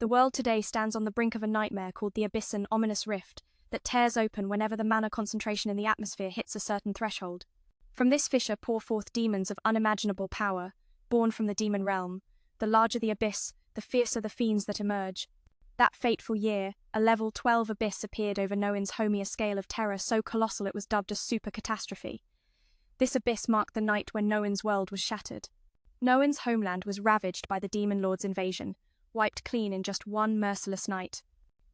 The world today stands on the brink of a nightmare called the abyss, an ominous rift that tears open whenever the mana concentration in the atmosphere hits a certain threshold. From this fissure pour forth demons of unimaginable power, born from the demon realm. The larger the abyss, the fiercer the fiends that emerge. That fateful year, a level 12 abyss appeared over Noin's homey, a scale of terror so colossal it was dubbed a super catastrophe. This abyss marked the night when Noin's world was shattered. Noin's homeland was ravaged by the Demon Lord's invasion, wiped clean in just one merciless night.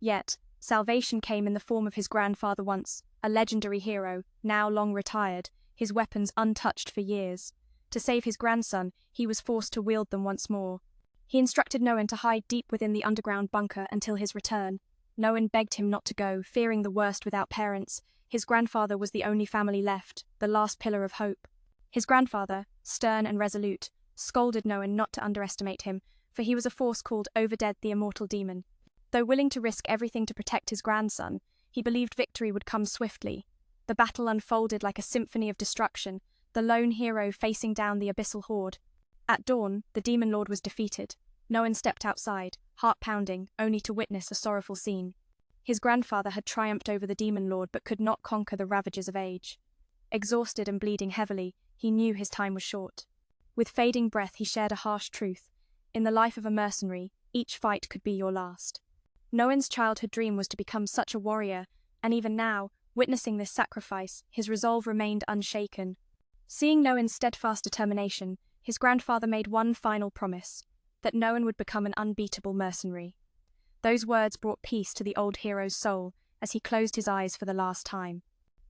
Yet, salvation came in the form of his grandfather, once a legendary hero, now long retired, his weapons untouched for years. To save his grandson, he was forced to wield them once more. He instructed Noin to hide deep within the underground bunker until his return. Noin begged him not to go, fearing the worst without parents. His grandfather was the only family left, the last pillar of hope. His grandfather, stern and resolute, scolded Noin not to underestimate him, for he was a force called Overdead, the immortal demon. Though willing to risk everything to protect his grandson, he believed victory would come swiftly. The battle unfolded like a symphony of destruction, the lone hero facing down the abyssal horde. At dawn, the Demon Lord was defeated. Noin stepped outside, heart pounding, only to witness a sorrowful scene. His grandfather had triumphed over the Demon Lord but could not conquer the ravages of age. Exhausted and bleeding heavily, he knew his time was short. With fading breath, he shared a harsh truth. In the life of a mercenary, each fight could be your last. Noin's childhood dream was to become such a warrior, and even now, witnessing this sacrifice, his resolve remained unshaken. Seeing Noin's steadfast determination, his grandfather made one final promise, that Noin would become an unbeatable mercenary. Those words brought peace to the old hero's soul as he closed his eyes for the last time.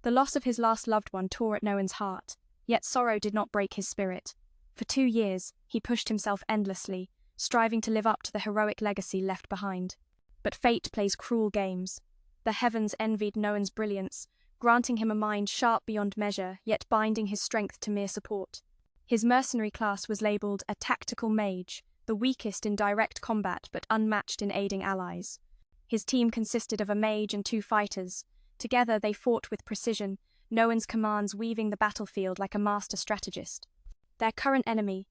The loss of his last loved one tore at Noin's heart, yet sorrow did not break his spirit. For 2 years, he pushed himself endlessly, striving to live up to the heroic legacy left behind. But fate plays cruel games. The heavens envied Noin's brilliance, granting him a mind sharp beyond measure, yet binding his strength to mere support. His mercenary class was labeled a tactical mage, the weakest in direct combat but unmatched in aiding allies. His team consisted of a mage and 2 fighters. Together they fought with precision, Noin's commands weaving the battlefield like a master strategist. Their current enemy,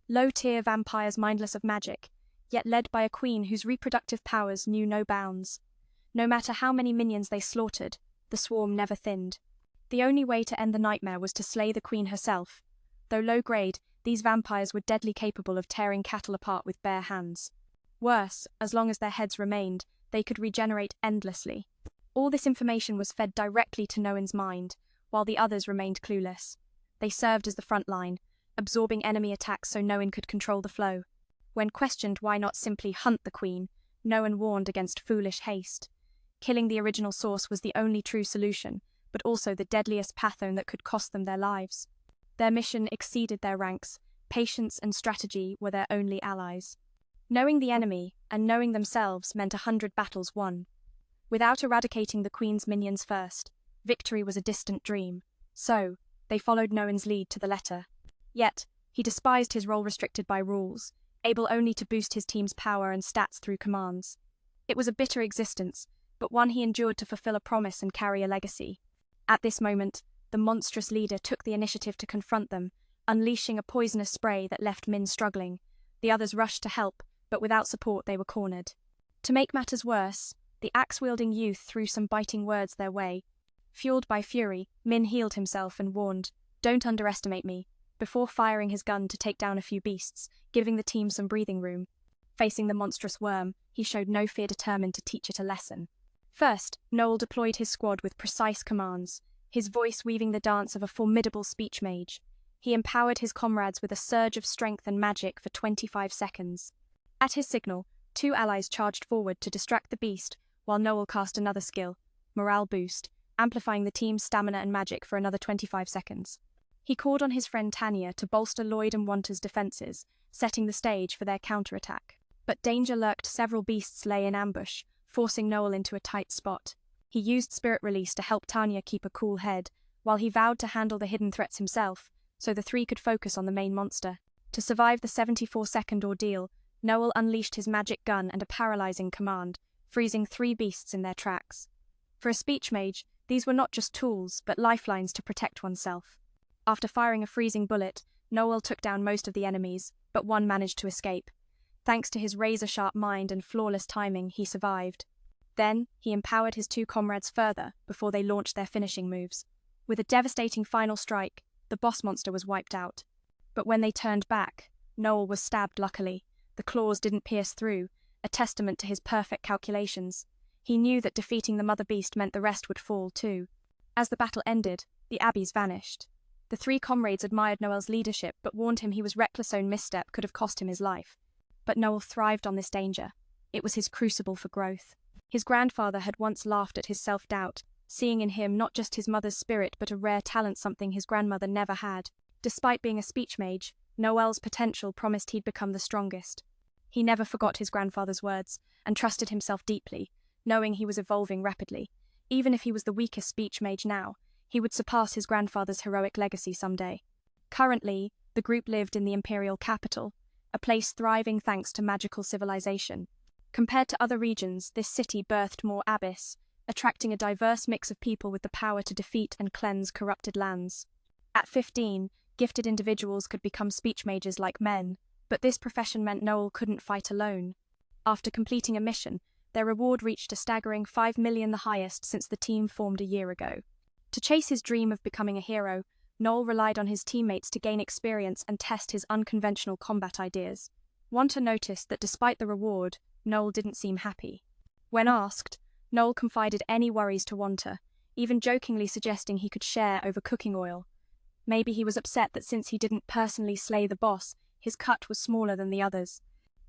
low-tier vampires mindless of magic, yet led by a queen whose reproductive powers knew no bounds. No matter how many minions they slaughtered, the swarm never thinned. The only way to end the nightmare was to slay the queen herself. Though low-grade, these vampires were deadly capable of tearing cattle apart with bare hands. Worse, as long as their heads remained, they could regenerate endlessly. All this information was fed directly to Noin's mind, while the others remained clueless. They served as the front line, absorbing enemy attacks so Noin could control the flow. When questioned why not simply hunt the queen, Noin warned against foolish haste. Killing the original source was the only true solution, but also the deadliest pathone that could cost them their lives. Their mission exceeded their ranks. Patience and strategy were their only allies. Knowing the enemy, and knowing themselves, meant 100 battles won. Without eradicating the queen's minions first, victory was a distant dream. So, they followed Noin's lead to the letter. Yet, he despised his role restricted by rules, able only to boost his team's power and stats through commands. It was a bitter existence, but one he endured to fulfill a promise and carry a legacy. At this moment, the monstrous leader took the initiative to confront them, unleashing a poisonous spray that left Min struggling. The others rushed to help, but without support they were cornered. To make matters worse, the axe-wielding youth threw some biting words their way. Fueled by fury, Min healed himself and warned, "Don't underestimate me," before firing his gun to take down a few beasts, giving the team some breathing room. Facing the monstrous worm, he showed no fear, determined to teach it a lesson. First, Noel deployed his squad with precise commands, his voice weaving the dance of a formidable speech mage. He empowered his comrades with a surge of strength and magic for 25 seconds. At his signal, 2 allies charged forward to distract the beast, while Noel cast another skill, Morale Boost, amplifying the team's stamina and magic for another 25 seconds. He called on his friend Tanya to bolster Lloyd and Wanta's defenses, setting the stage for their counterattack. But danger lurked. Several beasts lay in ambush, forcing Noel into a tight spot. He used Spirit Release to help Tanya keep a cool head, while he vowed to handle the hidden threats himself, so the 3 could focus on the main monster. To survive the 74-second ordeal, Noel unleashed his magic gun and a paralyzing command, freezing 3 beasts in their tracks. For a speech mage, these were not just tools, but lifelines to protect oneself. After firing a freezing bullet, Noel took down most of the enemies, but one managed to escape. Thanks to his razor-sharp mind and flawless timing, he survived. Then, he empowered his two comrades further before they launched their finishing moves. With a devastating final strike, the boss monster was wiped out. But when they turned back, Noel was stabbed luckily. The claws didn't pierce through, a testament to his perfect calculations. He knew that defeating the mother beast meant the rest would fall too. As the battle ended, the abbeys vanished. The three comrades admired Noel's leadership but warned him his reckless own misstep could have cost him his life. But Noel thrived on this danger. It was his crucible for growth. His grandfather had once laughed at his self-doubt, seeing in him not just his mother's spirit but a rare talent, something his grandmother never had. Despite being a speech mage, Noel's potential promised he'd become the strongest. He never forgot his grandfather's words and trusted himself deeply, knowing he was evolving rapidly. Even if he was the weakest speech mage now, he would surpass his grandfather's heroic legacy someday. Currently, the group lived in the imperial capital, a place thriving thanks to magical civilization. Compared to other regions, this city birthed more abyss, attracting a diverse mix of people with the power to defeat and cleanse corrupted lands. At 15, gifted individuals could become speech mages like men, but this profession meant Noel couldn't fight alone. After completing a mission, their reward reached a staggering 5 million, the highest since the team formed a year ago. To chase his dream of becoming a hero, Noel relied on his teammates to gain experience and test his unconventional combat ideas. Wanta noticed that despite the reward, Noel didn't seem happy. When asked, Noel confided any worries to Wanta, even jokingly suggesting he could share over cooking oil. Maybe he was upset that since he didn't personally slay the boss, his cut was smaller than the others.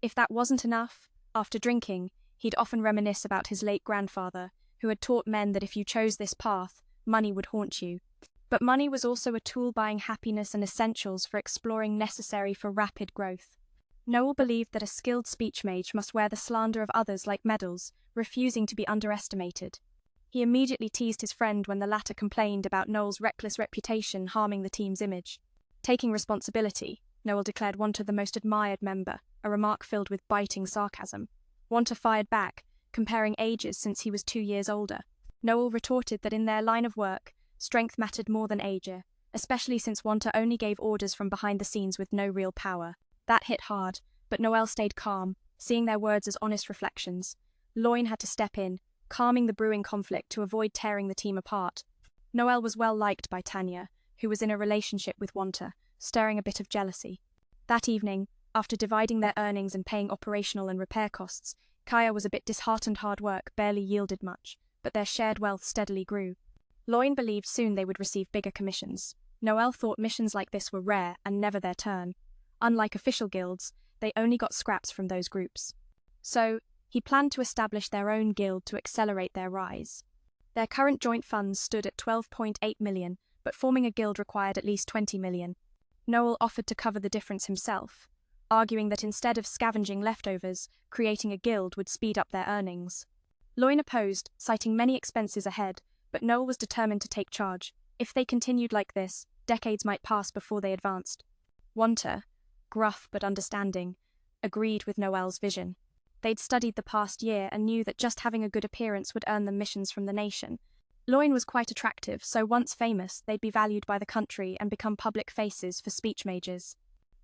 If that wasn't enough, after drinking, he'd often reminisce about his late grandfather, who had taught men that if you chose this path, money would haunt you. But money was also a tool buying happiness and essentials for exploring necessary for rapid growth. Noel believed that a skilled speech mage must wear the slander of others like medals, refusing to be underestimated. He immediately teased his friend when the latter complained about Noel's reckless reputation harming the team's image. Taking responsibility, Noel declared Wanta the most admired member, a remark filled with biting sarcasm. Wanta fired back, comparing ages since he was 2 years older. Noel retorted that in their line of work, strength mattered more than age, especially since Wanta only gave orders from behind the scenes with no real power. That hit hard, but Noel stayed calm, seeing their words as honest reflections. Loin had to step in, calming the brewing conflict to avoid tearing the team apart. Noel was well liked by Tanya, who was in a relationship with Wanta, stirring a bit of jealousy. That evening, after dividing their earnings and paying operational and repair costs, Kaya was a bit disheartened. Hard work barely yielded much, but their shared wealth steadily grew. Loin believed soon they would receive bigger commissions. Noel thought missions like this were rare and never their turn. Unlike official guilds, they only got scraps from those groups. So, he planned to establish their own guild to accelerate their rise. Their current joint funds stood at 12.8 million, but forming a guild required at least 20 million. Noel offered to cover the difference himself, arguing that instead of scavenging leftovers, creating a guild would speed up their earnings. Loin opposed, citing many expenses ahead, but Noel was determined to take charge. If they continued like this, decades might pass before they advanced. Wanta, gruff but understanding, agreed with Noel's vision. They'd studied the past year and knew that just having a good appearance would earn them missions from the nation. Loin was quite attractive, so once famous, they'd be valued by the country and become public faces for speech mages.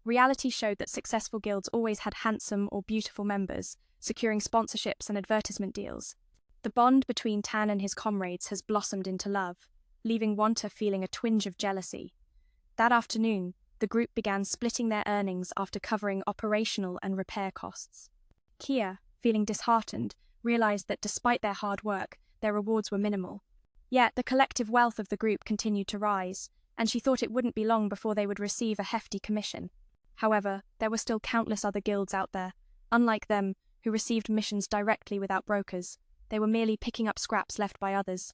Reality showed that successful guilds always had handsome or beautiful members, securing sponsorships and advertisement deals. The bond between Tan and his comrades has blossomed into love, leaving Wanta feeling a twinge of jealousy. That afternoon, the group began splitting their earnings after covering operational and repair costs. Kia, feeling disheartened, realized that despite their hard work, their rewards were minimal. Yet the collective wealth of the group continued to rise, and she thought it wouldn't be long before they would receive a hefty commission. However, there were still countless other guilds out there, unlike them, who received missions directly without brokers. They were merely picking up scraps left by others.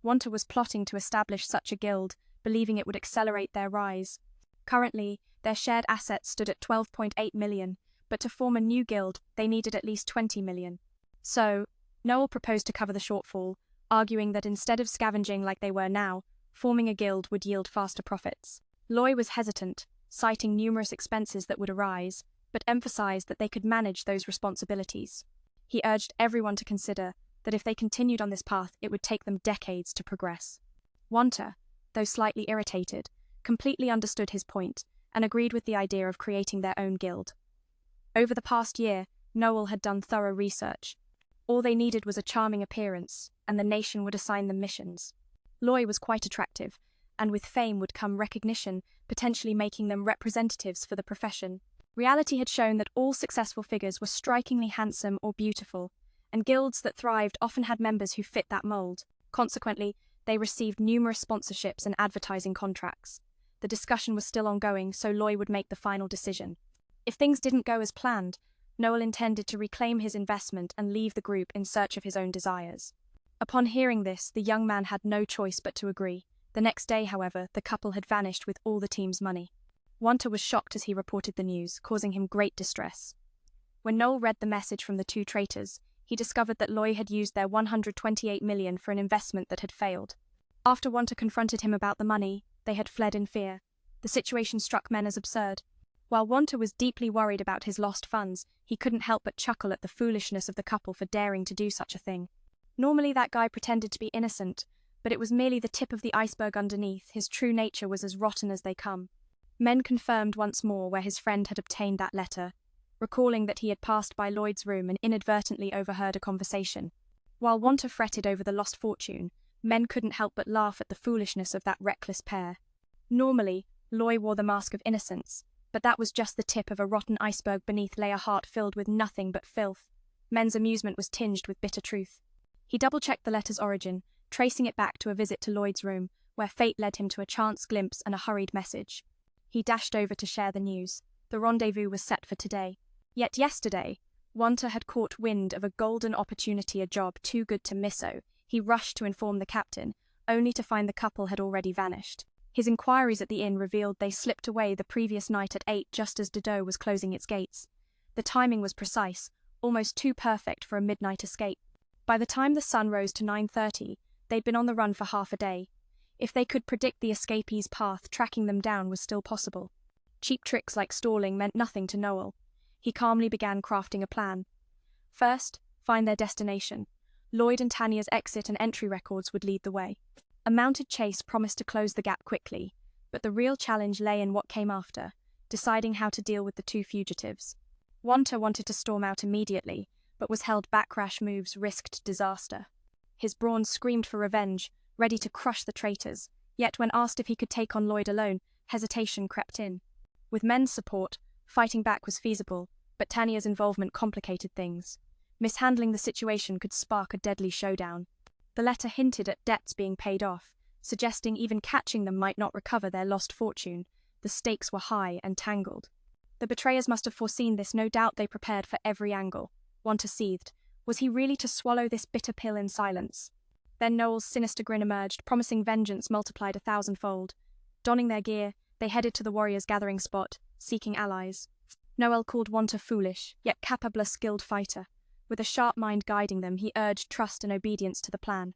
Wanta was plotting to establish such a guild, believing it would accelerate their rise. Currently, their shared assets stood at 12.8 million, but to form a new guild, they needed at least 20 million. So, Noel proposed to cover the shortfall, arguing that instead of scavenging like they were now, forming a guild would yield faster profits. Loy was hesitant, citing numerous expenses that would arise, but emphasized that they could manage those responsibilities. He urged everyone to consider that if they continued on this path, it would take them decades to progress. Wanta, though slightly irritated, completely understood his point and agreed with the idea of creating their own guild. Over the past year, Noel had done thorough research. All they needed was a charming appearance, and the nation would assign them missions. Loy was quite attractive, and with fame would come recognition, potentially making them representatives for the profession. Reality had shown that all successful figures were strikingly handsome or beautiful, and guilds that thrived often had members who fit that mold. Consequently, they received numerous sponsorships and advertising contracts. The discussion was still ongoing, so Loy would make the final decision. If things didn't go as planned, Noel intended to reclaim his investment and leave the group in search of his own desires. Upon hearing this, the young man had no choice but to agree. The next day, however, the couple had vanished with all the team's money. Wanta was shocked as he reported the news, causing him great distress. When Noel read the message from the two traitors, he discovered that Loy had used their 128 million for an investment that had failed. After Wanta confronted him about the money, they had fled in fear. The situation struck men as absurd. While Wanta was deeply worried about his lost funds, he couldn't help but chuckle at the foolishness of the couple for daring to do such a thing. Normally that guy pretended to be innocent, but it was merely the tip of the iceberg underneath. His true nature was as rotten as they come. Men confirmed once more where his friend had obtained that letter, recalling that he had passed by Lloyd's room and inadvertently overheard a conversation. While Wanta fretted over the lost fortune, men couldn't help but laugh at the foolishness of that reckless pair. Normally, Loy wore the mask of innocence, but that was just the tip of a rotten iceberg beneath lay a heart filled with nothing but filth. Men's amusement was tinged with bitter truth. He double-checked the letter's origin, tracing it back to a visit to Lloyd's room, where fate led him to a chance glimpse and a hurried message. He dashed over to share the news. The rendezvous was set for today. Yet yesterday, Wanta had caught wind of a golden opportunity, a job too good to miss. So he rushed to inform the captain, only to find the couple had already vanished. His inquiries at the inn revealed they slipped away the previous night at 8 just as Dodo was closing its gates. The timing was precise, almost too perfect for a midnight escape. By the time the sun rose to 9:30, they'd been on the run for half a day. If they could predict the escapees' path, tracking them down was still possible. Cheap tricks like stalling meant nothing to Noel. He calmly began crafting a plan. First, find their destination. Lloyd and Tanya's exit and entry records would lead the way. A mounted chase promised to close the gap quickly, but the real challenge lay in what came after, deciding how to deal with the two fugitives. Wanta wanted to storm out immediately, but was held back. Rash moves risked disaster. His brawn screamed for revenge, ready to crush the traitors, yet when asked if he could take on Lloyd alone, hesitation crept in. With men's support, fighting back was feasible, but Tanya's involvement complicated things. Mishandling the situation could spark a deadly showdown. The letter hinted at debts being paid off, suggesting even catching them might not recover their lost fortune. The stakes were high and tangled. The betrayers must have foreseen this. No doubt they prepared for every angle. Wanta seethed. Was he really to swallow this bitter pill in silence? Then Noel's sinister grin emerged, promising vengeance multiplied 1,000-fold. Donning their gear, they headed to the warriors' gathering spot, seeking allies. Noel called Wanta foolish, yet capable, a skilled fighter. With a sharp mind guiding them, he urged trust and obedience to the plan.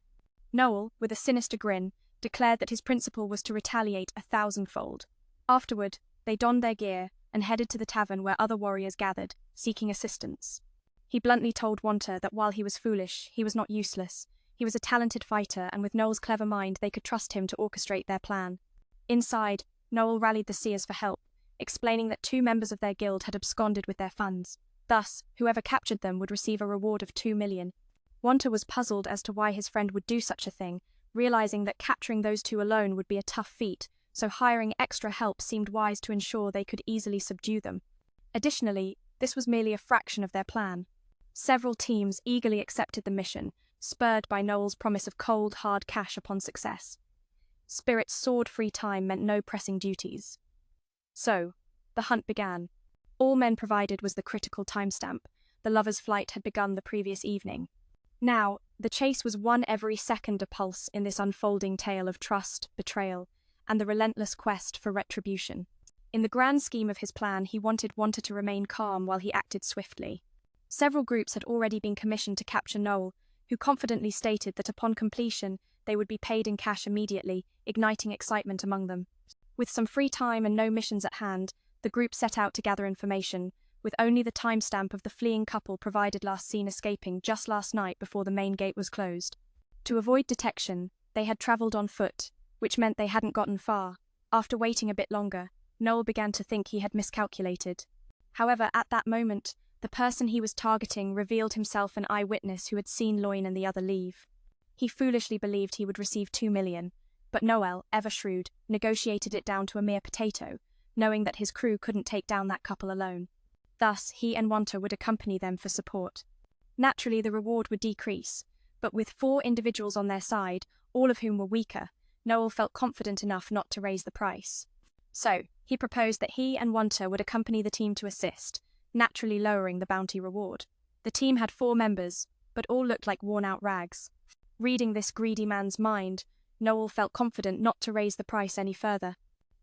Noel, with a sinister grin, declared that his principle was to retaliate 1,000-fold. Afterward, they donned their gear and headed to the tavern where other warriors gathered, seeking assistance. He bluntly told Wanta that while he was foolish, he was not useless. He was a talented fighter, and with Noel's clever mind, they could trust him to orchestrate their plan. Inside, Noel rallied the seers for help, explaining that 2 members of their guild had absconded with their funds. Thus, whoever captured them would receive a reward of 2 million. Wanta was puzzled as to why his friend would do such a thing, realizing that capturing those 2 alone would be a tough feat, so hiring extra help seemed wise to ensure they could easily subdue them. Additionally, this was merely a fraction of their plan. Several teams eagerly accepted the mission, spurred by Noel's promise of cold, hard cash upon success. Spirit's sword-free time meant no pressing duties. So, the hunt began. All men provided was the critical timestamp. The lovers' flight had begun the previous evening. Now, the chase was one every second a pulse in this unfolding tale of trust, betrayal, and the relentless quest for retribution. In the grand scheme of his plan, he wanted Wanta to remain calm while he acted swiftly. Several groups had already been commissioned to capture Noel, who confidently stated that upon completion, they would be paid in cash immediately, igniting excitement among them. With some free time and no missions at hand, the group set out to gather information, with only the timestamp of the fleeing couple provided, last seen escaping just last night before the main gate was closed. To avoid detection, they had travelled on foot, which meant they hadn't gotten far. After waiting a bit longer, Noel began to think he had miscalculated. However, at that moment, the person he was targeting revealed himself an eyewitness who had seen Loin and the other leave. He foolishly believed he would receive 2 million, but Noel, ever shrewd, negotiated it down to a mere potato, knowing that his crew couldn't take down that couple alone. Thus, he and Wanta would accompany them for support. Naturally, the reward would decrease, but with 4 individuals on their side, all of whom were weaker, Noel felt confident enough not to raise the price. So, he proposed that he and Wanta would accompany the team to assist, naturally lowering the bounty reward. The team had 4 members, but all looked like worn-out rags. Reading this greedy man's mind, Noel felt confident not to raise the price any further.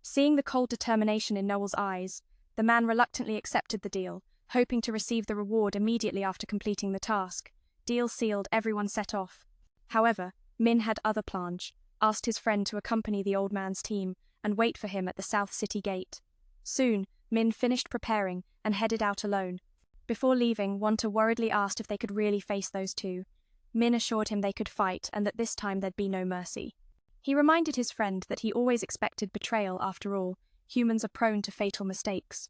Seeing the cold determination in Noel's eyes, the man reluctantly accepted the deal, hoping to receive the reward immediately after completing the task. Deal sealed, everyone set off. However, Min had other plans, asked his friend to accompany the old man's team and wait for him at the South City gate. Soon, Min finished preparing and headed out alone. Before leaving, Wanta worriedly asked if they could really face those two. Min assured him they could fight and that this time there'd be no mercy. He reminded his friend that he always expected betrayal. After all, humans are prone to fatal mistakes.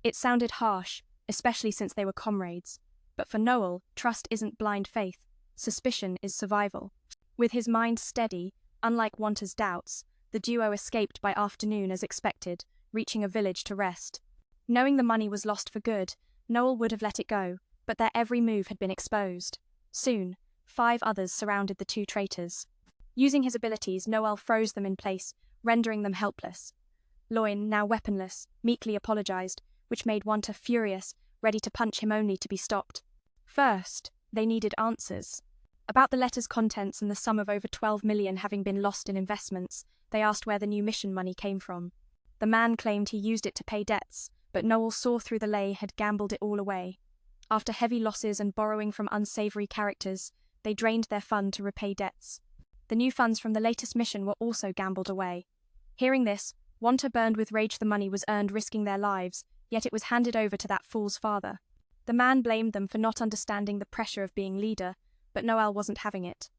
It sounded harsh, especially since they were comrades. But for Noel, trust isn't blind faith. Suspicion is survival. With his mind steady, unlike Wanta's doubts, the duo escaped by afternoon as expected, reaching a village to rest. Knowing the money was lost for good, Noel would have let it go, but their every move had been exposed. Soon, 5 others surrounded the 2 traitors. Using his abilities, Noel froze them in place, rendering them helpless. Loin, now weaponless, meekly apologized, which made Wanta furious, ready to punch him only to be stopped. First, they needed answers. About the letter's contents and the sum of over 12 million having been lost in investments, they asked where the new mission money came from. The man claimed he used it to pay debts, but Noel saw through the lie had gambled it all away. After heavy losses and borrowing from unsavory characters, they drained their fund to repay debts. The new funds from the latest mission were also gambled away. Hearing this, Wanta burned with rage. The money was earned risking their lives, yet it was handed over to that fool's father. The man blamed them for not understanding the pressure of being leader, but Noel wasn't having it.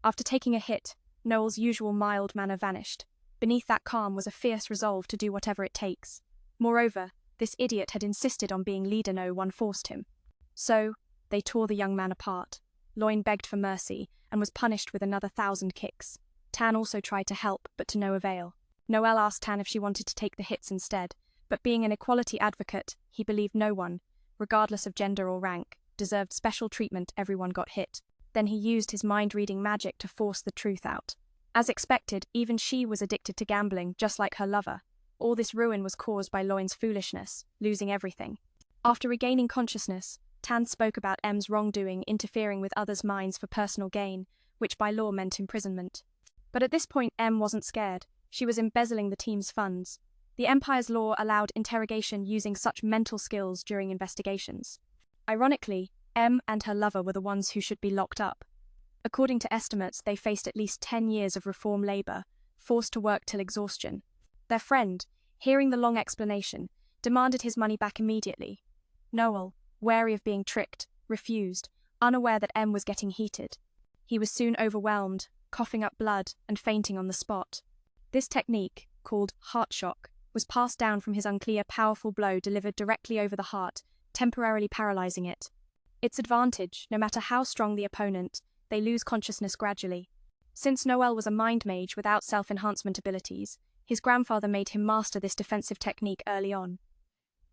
After taking a hit, Noel's usual mild manner vanished. Beneath that calm was a fierce resolve to do whatever it takes. Moreover, this idiot had insisted on being leader. No one forced him. So, they tore the young man apart. Loin begged for mercy, and was punished with another 1,000 kicks. Tan also tried to help, but to no avail. Noel asked Tan if she wanted to take the hits instead, but being an equality advocate, he believed no one, regardless of gender or rank, deserved special treatment. Everyone got hit. Then he used his mind-reading magic to force the truth out. As expected, even she was addicted to gambling, just like her lover. All this ruin was caused by Loin's foolishness, losing everything. After regaining consciousness, Tan spoke about M's wrongdoing, interfering with others' minds for personal gain, which by law meant imprisonment. But at this point, M wasn't scared. She was embezzling the team's funds. The Empire's law allowed interrogation using such mental skills during investigations. Ironically, M and her lover were the ones who should be locked up. According to estimates, they faced at least 10 years of reform labor, forced to work till exhaustion. Their friend, hearing the long explanation, demanded his money back immediately. Noel, wary of being tricked, refused, unaware that M was getting heated. He was soon overwhelmed, coughing up blood and fainting on the spot. This technique, called heart shock, was passed down from his unclear powerful blow delivered directly over the heart, temporarily paralyzing it. Its advantage, no matter how strong the opponent, they lose consciousness gradually. Since Noel was a mind mage without self-enhancement abilities, his grandfather made him master this defensive technique early on.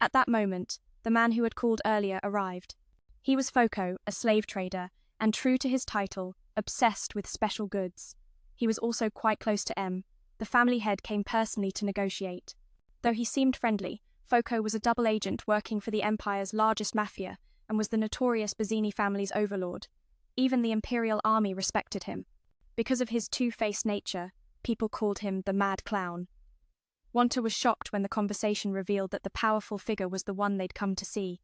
At that moment, the man who had called earlier arrived. He was Foco, a slave trader, and true to his title, obsessed with special goods. He was also quite close to M. The family head came personally to negotiate. Though he seemed friendly, Foco was a double agent working for the Empire's largest mafia and was the notorious Bazzini family's overlord. Even the Imperial Army respected him. Because of his two-faced nature, people called him the Mad Clown. Wanta was shocked when the conversation revealed that the powerful figure was the one they'd come to see.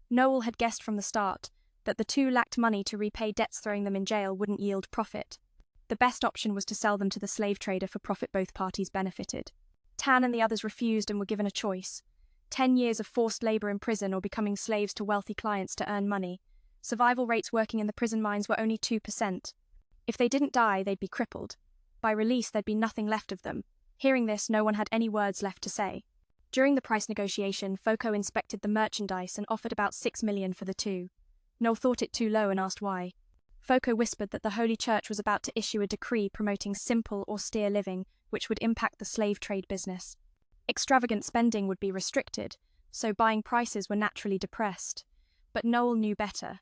Noel had guessed from the start that the two lacked money to repay debts. Throwing them in jail wouldn't yield profit. The best option was to sell them to the slave trader for profit. Both parties benefited. Tan and the others refused and were given a choice: 10 years of forced labor in prison or becoming slaves to wealthy clients to earn money. Survival rates working in the prison mines were only 2%. If they didn't die, they'd be crippled. By release, there'd be nothing left of them. Hearing this, no one had any words left to say. During the price negotiation, Foco inspected the merchandise and offered about 6 million for the two. Noel thought it too low and asked why. Foco whispered that the Holy Church was about to issue a decree promoting simple, austere living, which would impact the slave trade business. Extravagant spending would be restricted, so buying prices were naturally depressed. But Noel knew better.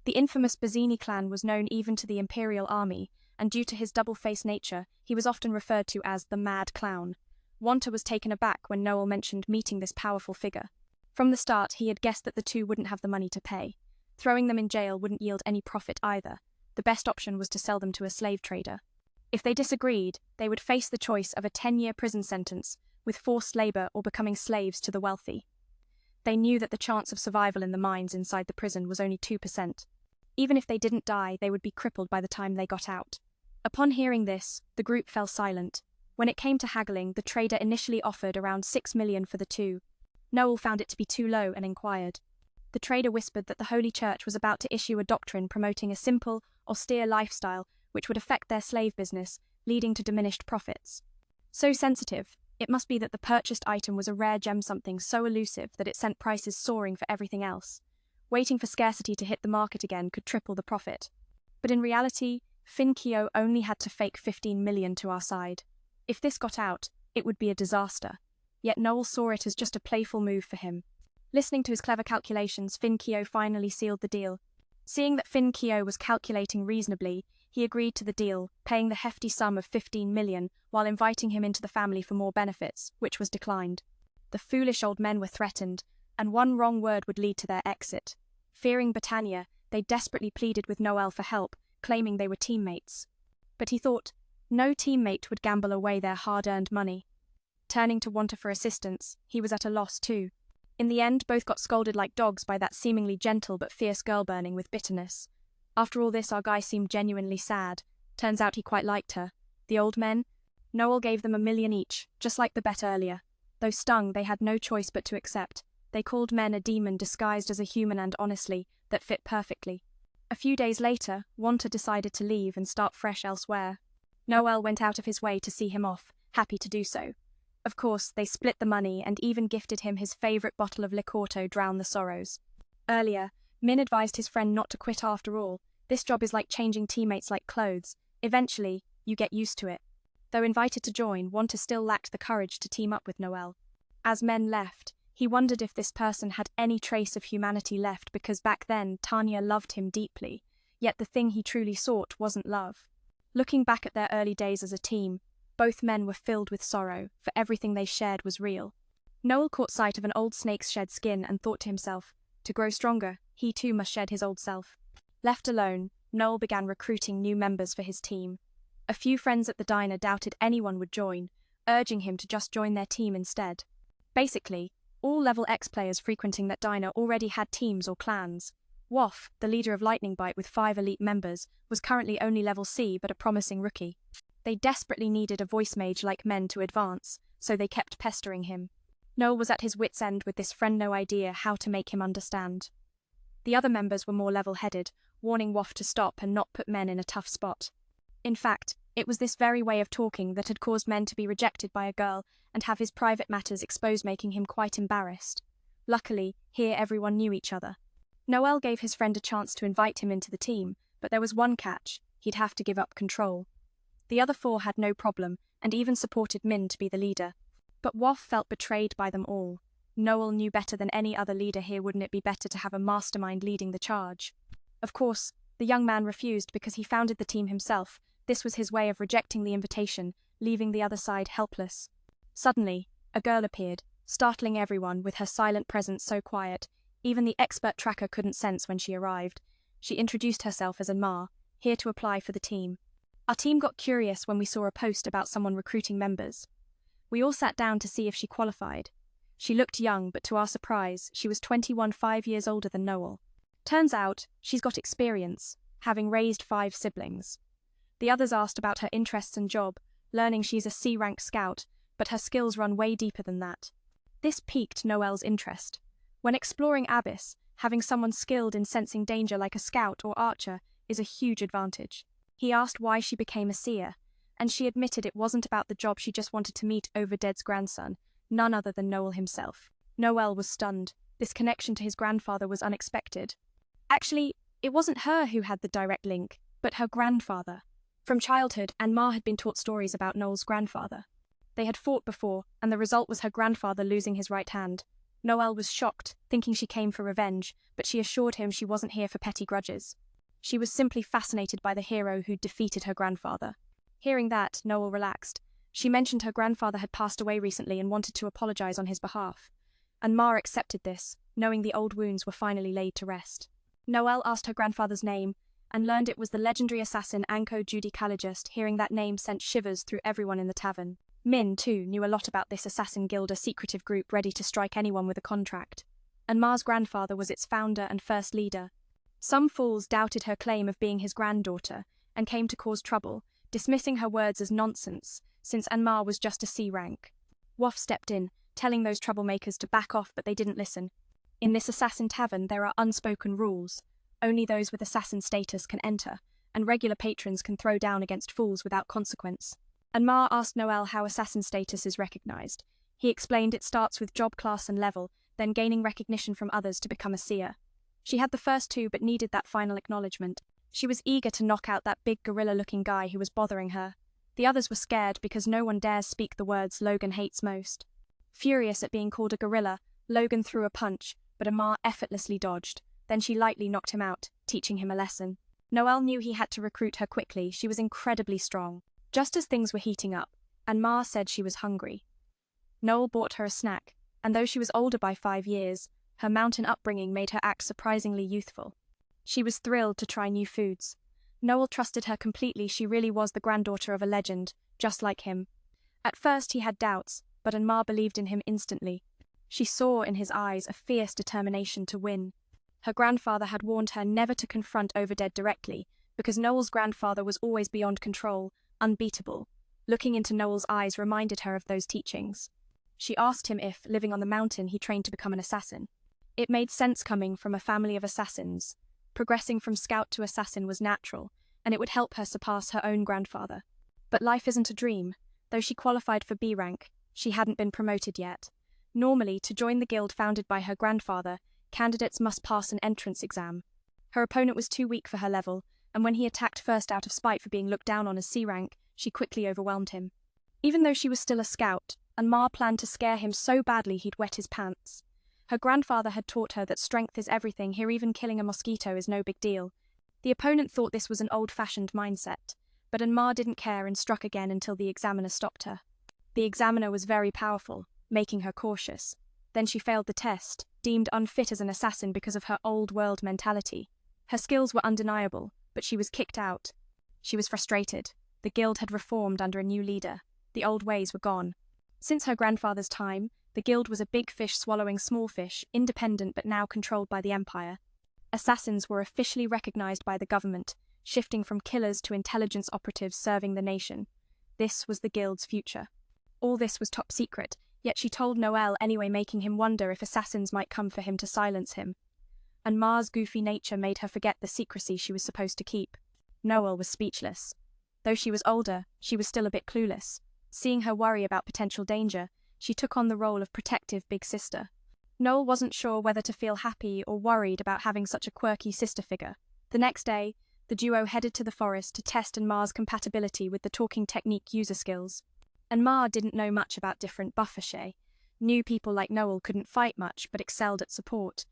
The infamous Bazzini clan was known even to the Imperial Army, and due to his double-faced nature, he was often referred to as the Mad Clown. Wanta was taken aback when Noel mentioned meeting this powerful figure. From the start, he had guessed that the two wouldn't have the money to pay. Throwing them in jail wouldn't yield any profit either. The best option was to sell them to a slave trader. If they disagreed, they would face the choice of a 10-year prison sentence, with forced labor or becoming slaves to the wealthy. They knew that the chance of survival in the mines inside the prison was only 2%. Even if they didn't die, they would be crippled by the time they got out. Upon hearing this, the group fell silent. When it came to haggling, the trader initially offered around 6 million for the two. Noel found it to be too low and inquired. The trader whispered that the Holy Church was about to issue a doctrine promoting a simple, austere lifestyle which would affect their slave business, leading to diminished profits. So sensitive, it must be that the purchased item was a rare gem, something so elusive that it sent prices soaring for everything else. Waiting for scarcity to hit the market again could triple the profit. But in reality, Finkio only had to fake 15 million to our side. If this got out, it would be a disaster. Yet Noel saw it as just a playful move for him. Listening to his clever calculations, Finkio finally sealed the deal. Seeing that Finkio was calculating reasonably, he agreed to the deal, paying the hefty sum of 15 million while inviting him into the family for more benefits, which was declined. The foolish old men were threatened, and one wrong word would lead to their exit. Fearing Britannia, they desperately pleaded with Noel for help, claiming they were teammates. But he thought, no teammate would gamble away their hard-earned money. Turning to Wanta for assistance, he was at a loss too. In the end, both got scolded like dogs by that seemingly gentle but fierce girl, burning with bitterness. After all this, our guy seemed genuinely sad. Turns out he quite liked her. The old men? Noel gave them 1 million each, just like the bet earlier. Though stung, they had no choice but to accept. They called men a demon disguised as a human, and honestly, that fit perfectly. A few days later, Wanta decided to leave and start fresh elsewhere. Noel went out of his way to see him off, happy to do so. Of course, they split the money and even gifted him his favourite bottle of liqueur to drown the sorrows. Earlier, Min advised his friend not to quit after all. This job is like changing teammates like clothes. Eventually, you get used to it. Though invited to join, Wanta still lacked the courage to team up with Noel. As men left, he wondered if this person had any trace of humanity left, because back then Tanya loved him deeply, yet the thing he truly sought wasn't love. Looking back at their early days as a team, both men were filled with sorrow, for everything they shared was real. Noel caught sight of an old snake's shed skin and thought to himself, to grow stronger, he too must shed his old self. Left alone, Noel began recruiting new members for his team. A few friends at the diner doubted anyone would join, urging him to just join their team instead. Basically, all level X players frequenting that diner already had teams or clans. Woff, the leader of Lightning Bite with 5 elite members, was currently only level C but a promising rookie. They desperately needed a voice mage like Men to advance, so they kept pestering him. Noel was at his wit's end with this friend, no idea how to make him understand. The other members were more level-headed, warning Woff to stop and not put Men in a tough spot. In fact, it was this very way of talking that had caused Men to be rejected by a girl and have his private matters exposed, making him quite embarrassed. Luckily, here everyone knew each other. Noel gave his friend a chance to invite him into the team, but there was one catch: he'd have to give up control. The other 4 had no problem, and even supported Min to be the leader. But Woff felt betrayed by them all. Noel knew better than any other leader here. Wouldn't it be better to have a mastermind leading the charge? Of course, the young man refused because he founded the team himself. This was his way of rejecting the invitation, leaving the other side helpless. Suddenly, a girl appeared, startling everyone with her silent presence so quiet, even the expert tracker couldn't sense when she arrived. She introduced herself as Anmar, here to apply for the team. Our team got curious when we saw a post about someone recruiting members. We all sat down to see if she qualified. She looked young, but to our surprise, she was 21, 5 years older than Noel. Turns out, she's got experience, having raised 5 siblings. The others asked about her interests and job, learning she's a C-rank scout, but her skills run way deeper than that. This piqued Noel's interest. When exploring Abyss, having someone skilled in sensing danger like a scout or archer is a huge advantage. He asked why she became a seer, and she admitted it wasn't about the job, she just wanted to meet Overdead's grandson, none other than Noel himself. Noel was stunned. This connection to his grandfather was unexpected. Actually, it wasn't her who had the direct link, but her grandfather. From childhood, Anmar had been taught stories about Noel's grandfather. They had fought before, and the result was her grandfather losing his right hand. Noel was shocked, thinking she came for revenge, but she assured him she wasn't here for petty grudges. She was simply fascinated by the hero who'd defeated her grandfather. Hearing that, Noel relaxed. She mentioned her grandfather had passed away recently and wanted to apologize on his behalf. Anmar accepted this, knowing the old wounds were finally laid to rest. Noel asked her grandfather's name, and learned it was the legendary assassin Anko Judy Caligust. Hearing that name sent shivers through everyone in the tavern. Min, too, knew a lot about this assassin guild, a secretive group ready to strike anyone with a contract. Anmar's grandfather was its founder and first leader. Some fools doubted her claim of being his granddaughter, and came to cause trouble, dismissing her words as nonsense, since Anmar was just a C rank. Waff stepped in, telling those troublemakers to back off, but they didn't listen. In this assassin tavern there are unspoken rules. Only those with assassin status can enter, and regular patrons can throw down against fools without consequence. Anmar asked Noel how assassin status is recognized. He explained it starts with job class and level, then gaining recognition from others to become a seer. She had the first two but needed that final acknowledgement. She was eager to knock out that big gorilla-looking guy who was bothering her. The others were scared because no one dares speak the words Logan hates most. Furious at being called a gorilla, Logan threw a punch, but Anmar effortlessly dodged. Then she lightly knocked him out, teaching him a lesson. Noel knew he had to recruit her quickly. She was incredibly strong. Just as things were heating up, Anmar said she was hungry. Noel bought her a snack, and though she was older by 5 years, her mountain upbringing made her act surprisingly youthful. She was thrilled to try new foods. Noel trusted her completely. She really was the granddaughter of a legend, just like him. At first he had doubts, but Anmar believed in him instantly. She saw in his eyes a fierce determination to win. Her grandfather had warned her never to confront Overdead directly, because Noel's grandfather was always beyond control, unbeatable. Looking into Noel's eyes reminded her of those teachings. She asked him if, living on the mountain, he trained to become an assassin. It made sense coming from a family of assassins. Progressing from scout to assassin was natural, and it would help her surpass her own grandfather. But life isn't a dream. Though she qualified for B rank, she hadn't been promoted yet. Normally, to join the guild founded by her grandfather, candidates must pass an entrance exam. Her opponent was too weak for her level, and when he attacked first out of spite for being looked down on as C rank, she quickly overwhelmed him. Even though she was still a scout, Anmar planned to scare him so badly he'd wet his pants. Her grandfather had taught her that strength is everything. Here even killing a mosquito is no big deal. The opponent thought this was an old-fashioned mindset, but Anmar didn't care and struck again until the examiner stopped her. The examiner was very powerful, making her cautious. Then she failed the test, deemed unfit as an assassin because of her old-world mentality. Her skills were undeniable, but she was kicked out. She was frustrated. The guild had reformed under a new leader. The old ways were gone. Since her grandfather's time, the guild was a big fish swallowing small fish, independent but now controlled by the Empire. Assassins were officially recognized by the government, shifting from killers to intelligence operatives serving the nation. This was the guild's future. All this was top secret, yet she told Noel anyway, making him wonder if assassins might come for him to silence him. And Mar's goofy nature made her forget the secrecy she was supposed to keep. Noel was speechless. Though she was older, she was still a bit clueless. Seeing her worry about potential danger, she took on the role of protective big sister. Noel wasn't sure whether to feel happy or worried about having such a quirky sister figure. The next day, the duo headed to the forest to test Anmar's compatibility with the talking technique user skills. Anmar didn't know much about different buffershare. New people like Noel couldn't fight much but excelled at support.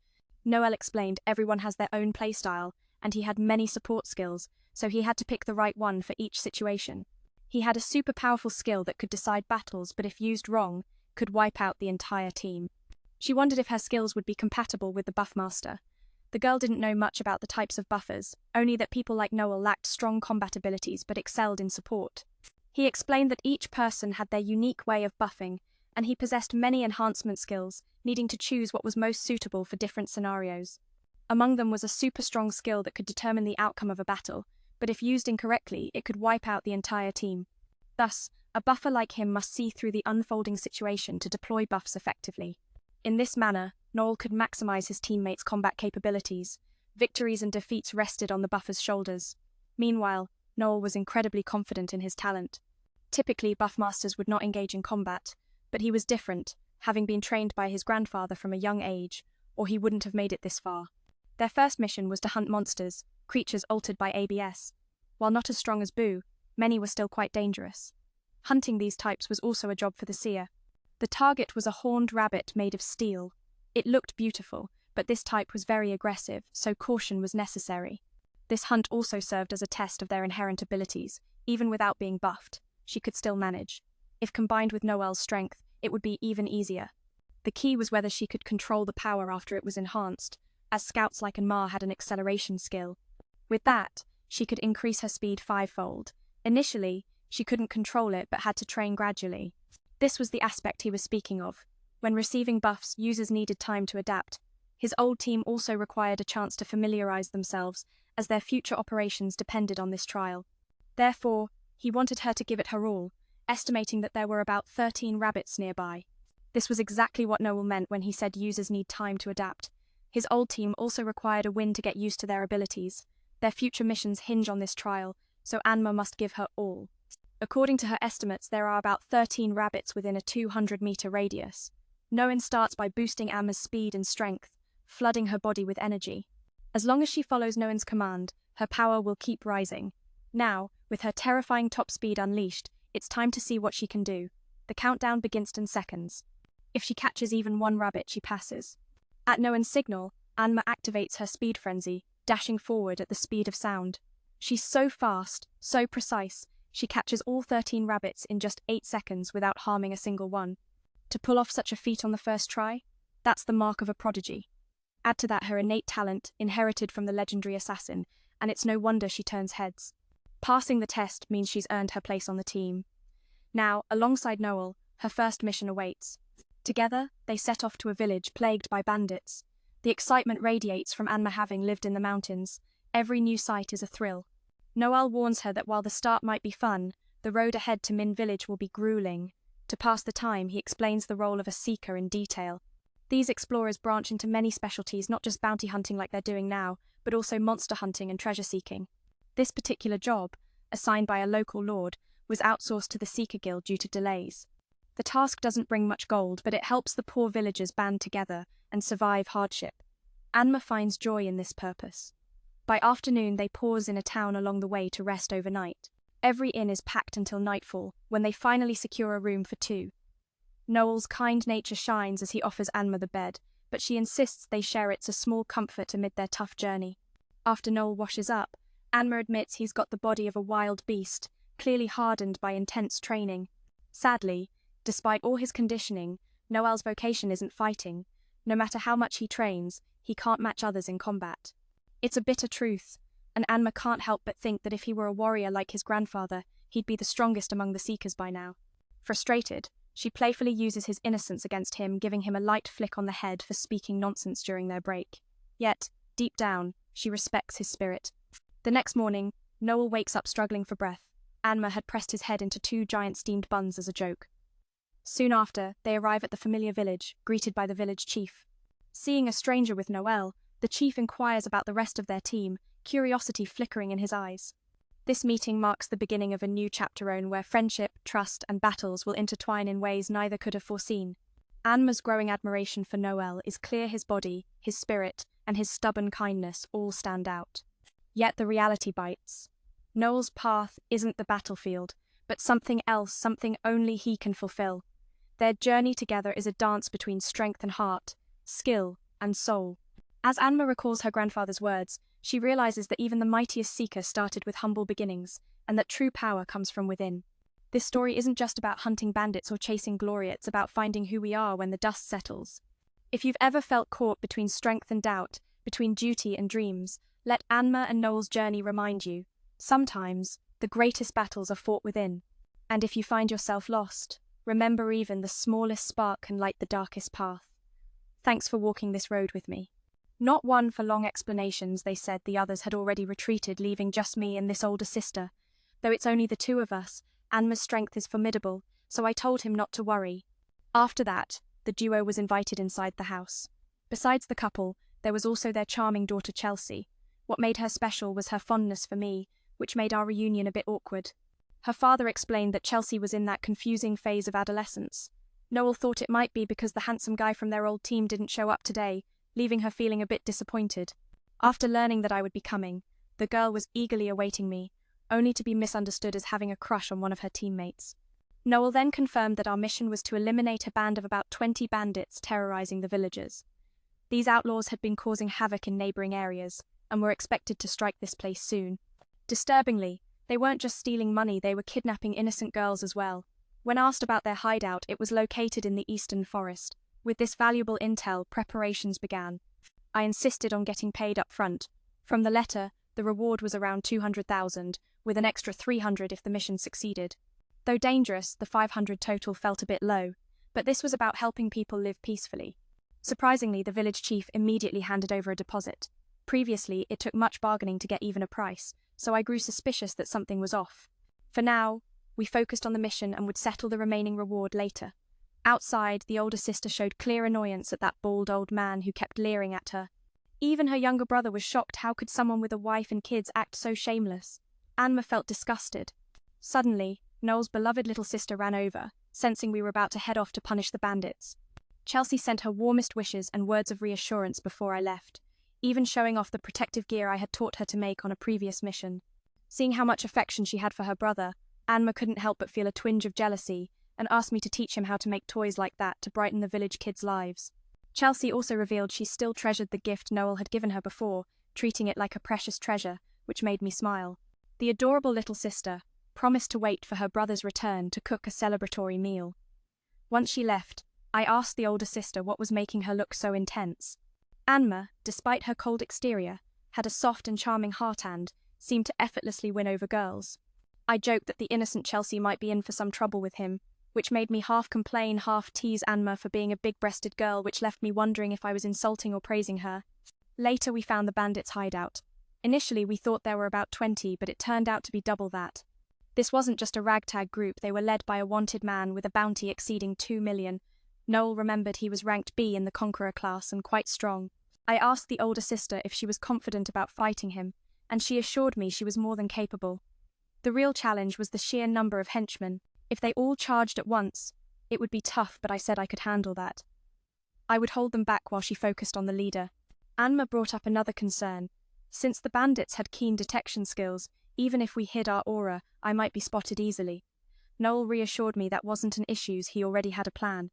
Noel explained everyone has their own playstyle, and he had many support skills, so he had to pick the right one for each situation. He had a super powerful skill that could decide battles, but if used wrong, could wipe out the entire team. She wondered if her skills would be compatible with the Buffmaster. The girl didn't know much about the types of buffers, only that people like Noel lacked strong combat abilities but excelled in support. He explained that each person had their unique way of buffing, and he possessed many enhancement skills, needing to choose what was most suitable for different scenarios. Among them was a super strong skill that could determine the outcome of a battle, but if used incorrectly, it could wipe out the entire team. Thus, a buffer like him must see through the unfolding situation to deploy buffs effectively. In this manner, Noel could maximize his teammates' combat capabilities. Victories and defeats rested on the buffer's shoulders. Meanwhile, Noel was incredibly confident in his talent. Typically, buffmasters would not engage in combat, but he was different. having been trained by his grandfather from a young age, or he wouldn't have made it this far. Their first mission was to hunt monsters, creatures altered by ABS. While not as strong as Boo, many were still quite dangerous. Hunting these types was also a job for the seer. The target was a horned rabbit made of steel. It looked beautiful, but this type was very aggressive, so caution was necessary. This hunt also served as a test of their inherent abilities. Even without being buffed, she could still manage. If combined with Noelle's strength, it would be even easier. The key was whether she could control the power after it was enhanced, as scouts like Anma had an acceleration skill. With that, she could increase her speed 5-fold. Initially, she couldn't control it but had to train gradually. This was the aspect he was speaking of. When receiving buffs, users needed time to adapt. His old team also required a chance to familiarize themselves, as their future operations depended on this trial. Therefore, he wanted her to give it her all, estimating that there were about 13 rabbits nearby. This was exactly what Noel meant when he said users need time to adapt. His old team also required a win to get used to their abilities. Their future missions hinge on this trial, so Anma must give her all. According to her estimates, there are about 13 rabbits within a 200-meter radius. Noen starts by boosting Anma's speed and strength, flooding her body with energy. As long as she follows Noen's command, her power will keep rising. Now, with her terrifying top speed unleashed, it's time to see what she can do. The countdown begins in seconds. If she catches even one rabbit, she passes. At Noen's signal, Anma activates her speed frenzy, dashing forward at the speed of sound. She's so fast, so precise, she catches all 13 rabbits in just 8 seconds without harming a single one. To pull off such a feat on the first try, that's the mark of a prodigy. Add to that her innate talent, inherited from the legendary assassin, and it's no wonder she turns heads. Passing the test means she's earned her place on the team. Now, alongside Noel, her first mission awaits. Together, they set off to a village plagued by bandits. The excitement radiates from Anma having lived in the mountains. Every new sight is a thrill. Noel warns her that while the start might be fun, the road ahead to Min Village will be grueling. To pass the time, he explains the role of a seeker in detail. These explorers branch into many specialties, not just bounty hunting like they're doing now, but also monster hunting and treasure seeking. This particular job, assigned by a local lord, was outsourced to the Seeker Guild due to delays. The task doesn't bring much gold, but it helps the poor villagers band together and survive hardship. Anma finds joy in this purpose. By afternoon, they pause in a town along the way to rest overnight. Every inn is packed until nightfall, when they finally secure a room for 2. Noel's kind nature shines as he offers Anma the bed, but she insists they share it's a small comfort amid their tough journey. After Noel washes up, Anma admits he's got the body of a wild beast, clearly hardened by intense training. Sadly, despite all his conditioning, Noel's vocation isn't fighting. No matter how much he trains, he can't match others in combat. It's a bitter truth, and Anma can't help but think that if he were a warrior like his grandfather, he'd be the strongest among the Seekers by now. Frustrated, she playfully uses his innocence against him, giving him a light flick on the head for speaking nonsense during their break. Yet, deep down, she respects his spirit. The next morning, Noel wakes up struggling for breath. Anma had pressed his head into 2 giant steamed buns as a joke. Soon after, they arrive at the familiar village, greeted by the village chief. Seeing a stranger with Noel, the chief inquires about the rest of their team, curiosity flickering in his eyes. This meeting marks the beginning of a new chapter where friendship, trust, and battles will intertwine in ways neither could have foreseen. Anma's growing admiration for Noel is clear. His body, his spirit, and his stubborn kindness all stand out. Yet the reality bites. Noel's path isn't the battlefield, but something else, something only he can fulfill. Their journey together is a dance between strength and heart, skill and soul. As Anma recalls her grandfather's words, she realizes that even the mightiest seeker started with humble beginnings, and that true power comes from within. This story isn't just about hunting bandits or chasing glory, it's about finding who we are when the dust settles. If you've ever felt caught between strength and doubt, between duty and dreams, let Anma and Noel's journey remind you. Sometimes, the greatest battles are fought within. And if you find yourself lost, remember even the smallest spark can light the darkest path. Thanks for walking this road with me. Not one for long explanations, they said. The others had already retreated, leaving just me and this older sister. Though it's only the 2 of us, Anma's strength is formidable, so I told him not to worry. After that, the duo was invited inside the house. Besides the couple, there was also their charming daughter Chelsea. What made her special was her fondness for me, which made our reunion a bit awkward. Her father explained that Chelsea was in that confusing phase of adolescence. Noel thought it might be because the handsome guy from their old team didn't show up today, leaving her feeling a bit disappointed. After learning that I would be coming, the girl was eagerly awaiting me, only to be misunderstood as having a crush on one of her teammates. Noel then confirmed that our mission was to eliminate a band of about 20 bandits terrorizing the villagers. These outlaws had been causing havoc in neighboring areas, and were expected to strike this place soon. Disturbingly, they weren't just stealing money, they were kidnapping innocent girls as well. When asked about their hideout, it was located in the eastern forest. With this valuable intel, preparations began. I insisted on getting paid up front. From the letter, the reward was around 200,000, with an extra 300 if the mission succeeded. Though dangerous, the 500 total felt a bit low, but this was about helping people live peacefully. Surprisingly, the village chief immediately handed over a deposit. Previously, it took much bargaining to get even a price, so I grew suspicious that something was off. For now, we focused on the mission and would settle the remaining reward later. Outside, the older sister showed clear annoyance at that bald old man who kept leering at her. Even her younger brother was shocked. How could someone with a wife and kids act so shameless? Anma felt disgusted. Suddenly, Noel's beloved little sister ran over, sensing we were about to head off to punish the bandits. Chelsea sent her warmest wishes and words of reassurance before I left, even showing off the protective gear I had taught her to make on a previous mission. Seeing how much affection she had for her brother, Anma couldn't help but feel a twinge of jealousy and asked me to teach him how to make toys like that to brighten the village kids' lives. Chelsea also revealed she still treasured the gift Noel had given her before, treating it like a precious treasure, which made me smile. The adorable little sister promised to wait for her brother's return to cook a celebratory meal. Once she left, I asked the older sister what was making her look so intense. Anma, despite her cold exterior, had a soft and charming heart and seemed to effortlessly win over girls. I joked that the innocent Chelsea might be in for some trouble with him, which made me half complain, half tease Anma for being a big-breasted girl, which left me wondering if I was insulting or praising her. Later we found the bandits' hideout. Initially we thought there were about 20, but it turned out to be double that. This wasn't just a ragtag group, they were led by a wanted man with a bounty exceeding 2 million. Noel remembered he was ranked B in the Conqueror class and quite strong. I asked the older sister if she was confident about fighting him, and she assured me she was more than capable. The real challenge was the sheer number of henchmen. If they all charged at once, it would be tough, but I said I could handle that. I would hold them back while she focused on the leader. Anma brought up another concern. Since the bandits had keen detection skills, even if we hid our aura, I might be spotted easily. Noel reassured me that wasn't an issue, he already had a plan.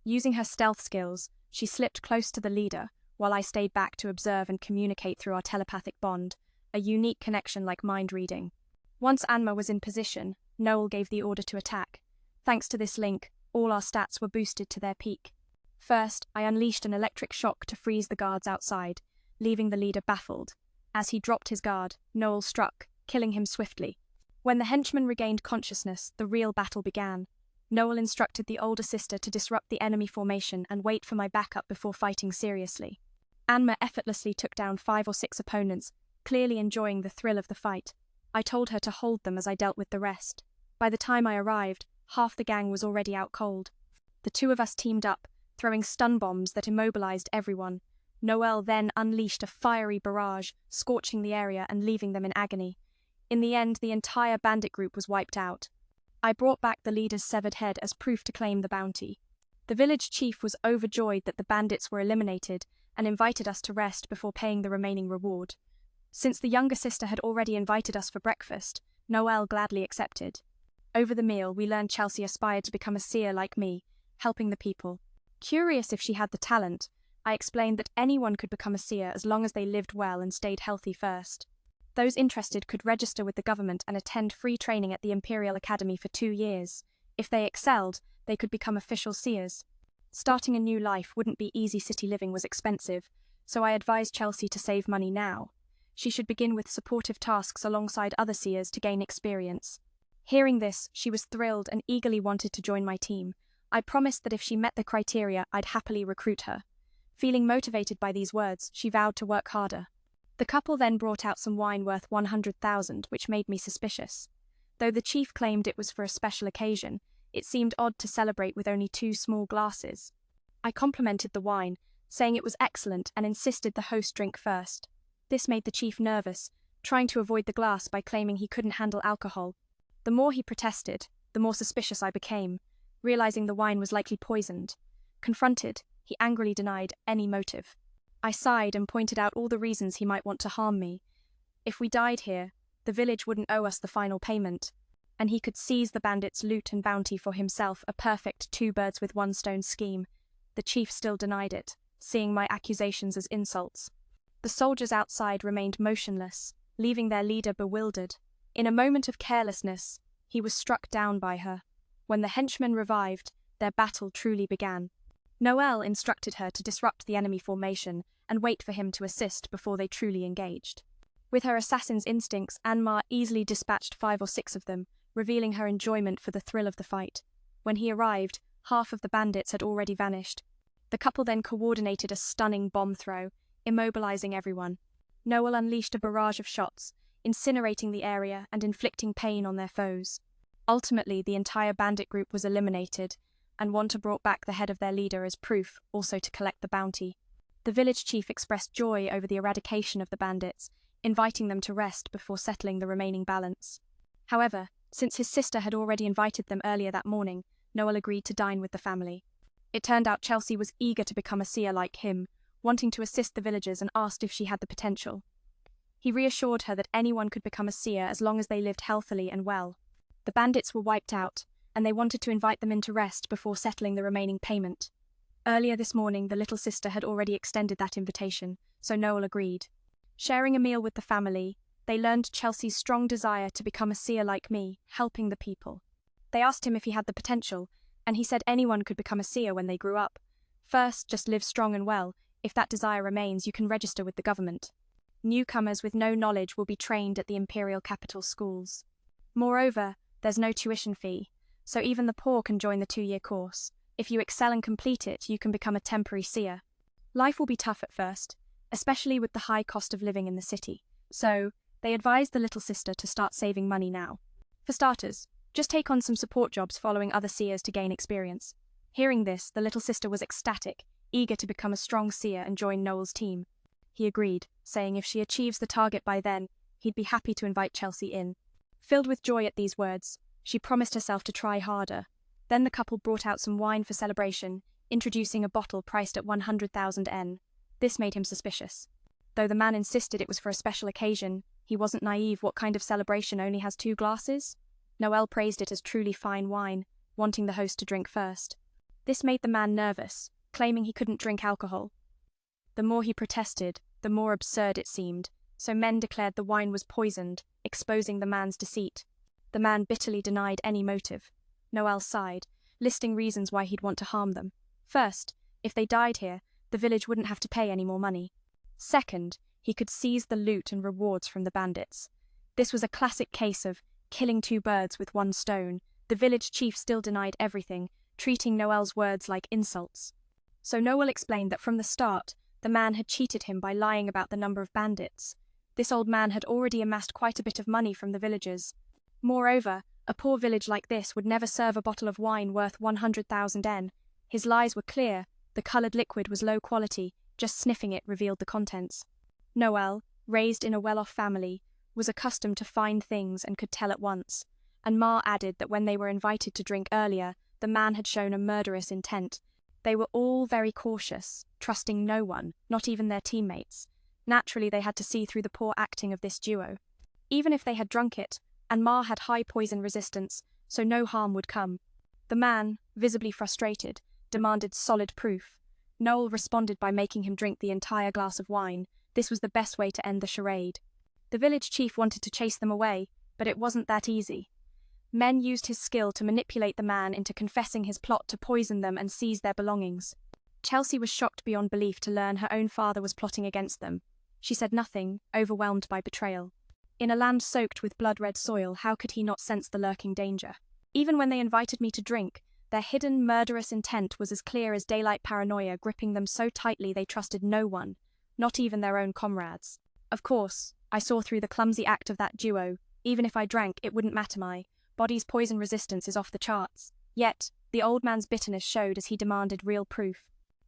Using her stealth skills, she slipped close to the leader, while I stayed back to observe and communicate through our telepathic bond, a unique connection like mind reading. Once Anma was in position, Noel gave the order to attack. Thanks to this link, all our stats were boosted to their peak. First, I unleashed an electric shock to freeze the guards outside, leaving the leader baffled. As he dropped his guard, Noel struck, killing him swiftly. When the henchman regained consciousness, the real battle began. Noel instructed the older sister to disrupt the enemy formation and wait for my backup before fighting seriously. Anma effortlessly took down 5 or 6 opponents, clearly enjoying the thrill of the fight. I told her to hold them as I dealt with the rest. By the time I arrived, half the gang was already out cold. The two of us teamed up, throwing stun bombs that immobilized everyone. Noel then unleashed a fiery barrage, scorching the area and leaving them in agony. In the end, the entire bandit group was wiped out. I brought back the leader's severed head as proof to claim the bounty. The village chief was overjoyed that the bandits were eliminated and invited us to rest before paying the remaining reward. Since the younger sister had already invited us for breakfast, Noel gladly accepted. Over the meal, we learned Chelsea aspired to become a seer like me, helping the people. Curious if she had the talent, I explained that anyone could become a seer as long as they lived well and stayed healthy first. Those interested could register with the government and attend free training at the Imperial Academy for 2 years. If they excelled, they could become official seers. Starting a new life wouldn't be easy. City living was expensive, so I advised Chelsea to save money now. She should begin with supportive tasks alongside other seers to gain experience. Hearing this, she was thrilled and eagerly wanted to join my team. I promised that if she met the criteria, I'd happily recruit her. Feeling motivated by these words, she vowed to work harder. The couple then brought out some wine worth 100,000, which made me suspicious. Though the chief claimed it was for a special occasion, it seemed odd to celebrate with only 2 small glasses. I complimented the wine, saying it was excellent, and insisted the host drink first. This made the chief nervous, trying to avoid the glass by claiming he couldn't handle alcohol. The more he protested, the more suspicious I became. realizing the wine was likely poisoned. Confronted, he angrily denied any motive. I sighed and pointed out all the reasons he might want to harm me. If we died here, the village wouldn't owe us the final payment, and he could seize the bandits' loot and bounty for himself, a perfect two-birds-with-one-stone scheme. The chief still denied it, seeing my accusations as insults. The soldiers outside remained motionless, leaving their leader bewildered. In a moment of carelessness, he was struck down by her. When the henchmen revived, their battle truly began. Noelle instructed her to disrupt the enemy formation and wait for him to assist before they truly engaged. With her assassin's instincts, Anmar easily dispatched 5 or 6 of them, revealing her enjoyment for the thrill of the fight. When he arrived, half of the bandits had already vanished. The couple then coordinated a stunning bomb throw, immobilizing everyone. Noelle unleashed a barrage of shots, incinerating the area and inflicting pain on their foes. Ultimately, the entire bandit group was eliminated, and Wanta brought back the head of their leader as proof, also to collect the bounty. The village chief expressed joy over the eradication of the bandits, inviting them to rest before settling the remaining balance. However, since his sister had already invited them earlier that morning, Noelle agreed to dine with the family. It turned out Chelsea was eager to become a seer like him, wanting to assist the villagers, and asked if she had the potential. He reassured her that anyone could become a seer as long as they lived healthily and well. The bandits were wiped out, and they wanted to invite them in to rest before settling the remaining payment. Earlier this morning, the little sister had already extended that invitation, so Noelle agreed. Sharing a meal with the family, they learned Chelsea's strong desire to become a seer like me, helping the people. They asked him if he had the potential, and he said anyone could become a seer when they grew up. First, just live strong and well. If that desire remains, you can register with the government. Newcomers with no knowledge will be trained at the imperial capital schools. Moreover, there's no tuition fee, so even the poor can join the 2-year course. If you excel and complete it, you can become a temporary seer. Life will be tough at first, especially with the high cost of living in the city, so they advised the little sister to start saving money now. For starters, just take on some support jobs following other seers to gain experience. Hearing this, the little sister was ecstatic, eager to become a strong seer and join Noel's team. He agreed, saying if she achieves the target by then, he'd be happy to invite Chelsea in. Filled with joy at these words, she promised herself to try harder. Then the couple brought out some wine for celebration, introducing a bottle priced at 100,000 N. This made him suspicious. Though the man insisted it was for a special occasion, he wasn't naive. What kind of celebration only has 2 glasses? Noelle praised it as truly fine wine, wanting the host to drink first. This made the man nervous, claiming he couldn't drink alcohol. The more he protested, the more absurd it seemed, so men declared the wine was poisoned, exposing the man's deceit. The man bitterly denied any motive. Noelle sighed, listing reasons why he'd want to harm them. First, if they died here, the village wouldn't have to pay any more money. Second, he could seize the loot and rewards from the bandits. This was a classic case of killing 2 birds with 1 stone. The village chief still denied everything, treating Noelle's words like insults. So Noelle explained that from the start, the man had cheated him by lying about the number of bandits. This old man had already amassed quite a bit of money from the villagers. Moreover, a poor village like this would never serve a bottle of wine worth 100,000 N. His lies were clear. The coloured liquid was low quality, just sniffing it revealed the contents. Noelle, raised in a well-off family, was accustomed to fine things and could tell at once, and Ma added that when they were invited to drink earlier, the man had shown a murderous intent. They were all very cautious, trusting no one, not even their teammates. Naturally, they had to see through the poor acting of this duo. Even if they had drunk it, and Ma had high poison resistance, so no harm would come. The man, visibly frustrated, demanded solid proof. Noelle responded by making him drink the entire glass of wine. This was the best way to end the charade. The village chief wanted to chase them away, but it wasn't that easy. Men used his skill to manipulate the man into confessing his plot to poison them and seize their belongings. Chelsea was shocked beyond belief to learn her own father was plotting against them. She said nothing, overwhelmed by betrayal. In a land soaked with blood-red soil, how could he not sense the lurking danger? Even when they invited me to drink, their hidden murderous intent was as clear as daylight paranoia, gripping them so tightly they trusted no one, not even their own comrades. Of course, I saw through the clumsy act of that duo. Even if I drank, it wouldn't matter. My body's poison resistance is off the charts. Yet, the old man's bitterness showed as he demanded real proof.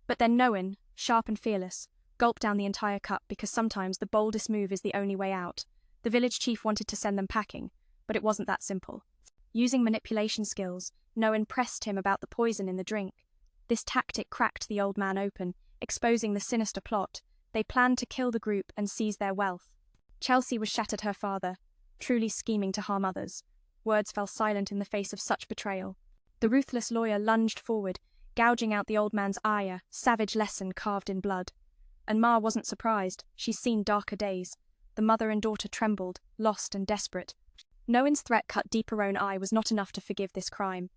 But then Noen, sharp and fearless, gulped down the entire cup because sometimes the boldest move is the only way out. The village chief wanted to send them packing, but it wasn't that simple. Using manipulation skills, Noen pressed him about the poison in the drink. This tactic cracked the old man open, exposing the sinister plot. They planned to kill the group and seize their wealth. Chelsea was shattered her father, truly scheming to harm others. Words fell silent in the face of such betrayal. The ruthless lawyer lunged forward, gouging out the old man's eye, a savage lesson carved in blood. And Ma wasn't surprised. She's seen darker days. The mother and daughter trembled, lost and desperate. Noen's threat cut deep her own eye was not enough to forgive this crime.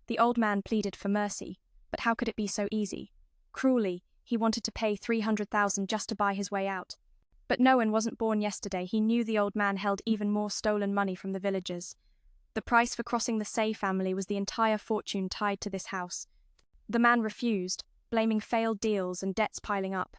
The old man pleaded for mercy, but how could it be so easy? Cruelly, he wanted to pay 300,000 just to buy his way out. But Noen wasn't born yesterday. He knew the old man held even more stolen money from the villagers. The price for crossing the Say family was the entire fortune tied to this house. The man refused, blaming failed deals and debts piling up.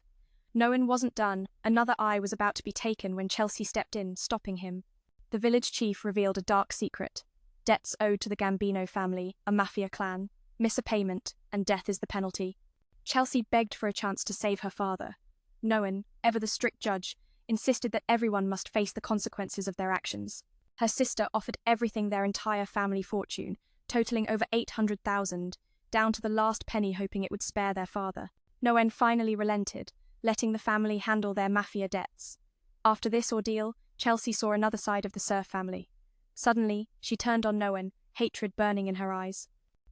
Noen wasn't done. Another eye was about to be taken when Chelsea stepped in, stopping him. The village chief revealed a dark secret. Debts owed to the Gambino family, a mafia clan. Miss a payment, and death is the penalty. Chelsea begged for a chance to save her father. Noen, ever the strict judge, insisted that everyone must face the consequences of their actions. Her sister offered everything, their entire family fortune, totaling over 800,000, down to the last penny, hoping it would spare their father. Noen finally relented, letting the family handle their mafia debts. After this ordeal, Chelsea saw another side of the Surf family. Suddenly, she turned on Noen, hatred burning in her eyes.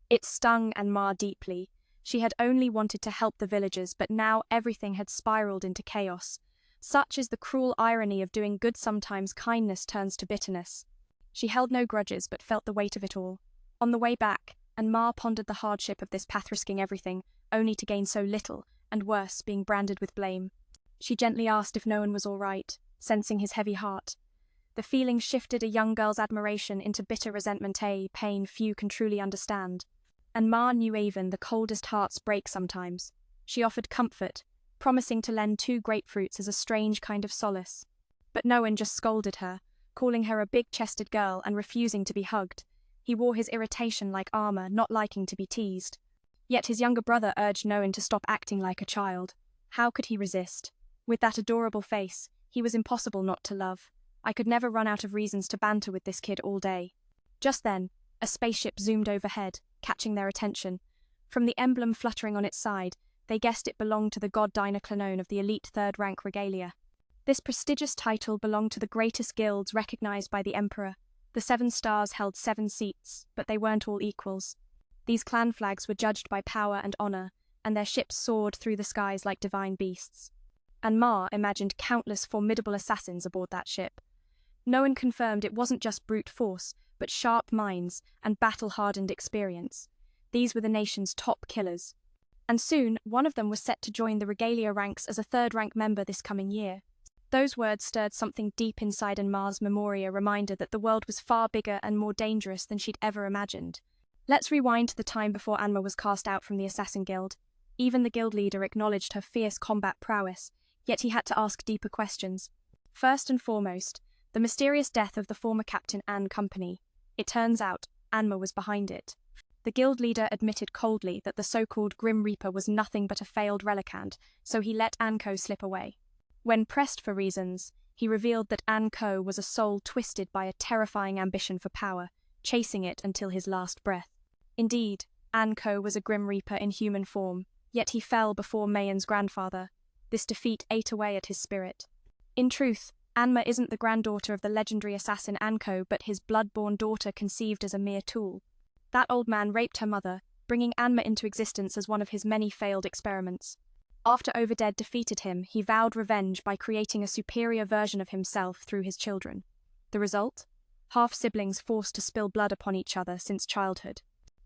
It stung and marred deeply. She had only wanted to help the villagers, but now everything had spiraled into chaos. Such is the cruel irony of doing good. Sometimes kindness turns to bitterness. She held no grudges, but felt the weight of it all. On the way back, Ma pondered the hardship of this path, risking everything, only to gain so little, and worse, being branded with blame. She gently asked if Noen was all right, sensing his heavy heart. The feeling shifted a young girl's admiration into bitter resentment, a pain few can truly understand. And Ma knew even the coldest hearts break sometimes. She offered comfort, promising to lend 2 grapefruits as a strange kind of solace. But Noen just scolded her, calling her a big-chested girl and refusing to be hugged. He wore his irritation like armor, not liking to be teased. Yet his younger brother urged Noen to stop acting like a child. How could he resist? With that adorable face, he was impossible not to love. I could never run out of reasons to banter with this kid all day. Just then, a spaceship zoomed overhead, catching their attention. From the emblem fluttering on its side, they guessed it belonged to the god Dinoclanone of the elite 3rd-rank regalia. This prestigious title belonged to the greatest guilds recognized by the emperor. The 7 stars held 7 seats, but they weren't all equals. These clan flags were judged by power and honor, and their ships soared through the skies like divine beasts. And Ma imagined countless formidable assassins aboard that ship. Noen confirmed it wasn't just brute force, but sharp minds and battle-hardened experience. These were the nation's top killers. And soon, one of them was set to join the regalia ranks as a 3rd-rank member this coming year. Those words stirred something deep inside Ma's memory, a reminder that the world was far bigger and more dangerous than she'd ever imagined. Let's rewind to the time before Anma was cast out from the Assassin Guild. Even the guild leader acknowledged her fierce combat prowess, yet he had to ask deeper questions. First and foremost, the mysterious death of the former captain Anne Company. It turns out, Anma was behind it. The guild leader admitted coldly that the so-called Grim Reaper was nothing but a failed relicant, so he let Anko slip away. When pressed for reasons, he revealed that Anko was a soul twisted by a terrifying ambition for power, chasing it until his last breath. Indeed, Anko was a Grim Reaper in human form, yet he fell before Mayen's grandfather. This defeat ate away at his spirit. In truth, Anma isn't the granddaughter of the legendary assassin Anko, but his blood-born daughter conceived as a mere tool. That old man raped her mother, bringing Anma into existence as one of his many failed experiments. After Overdead defeated him, he vowed revenge by creating a superior version of himself through his children. The result? Half-siblings forced to spill blood upon each other since childhood.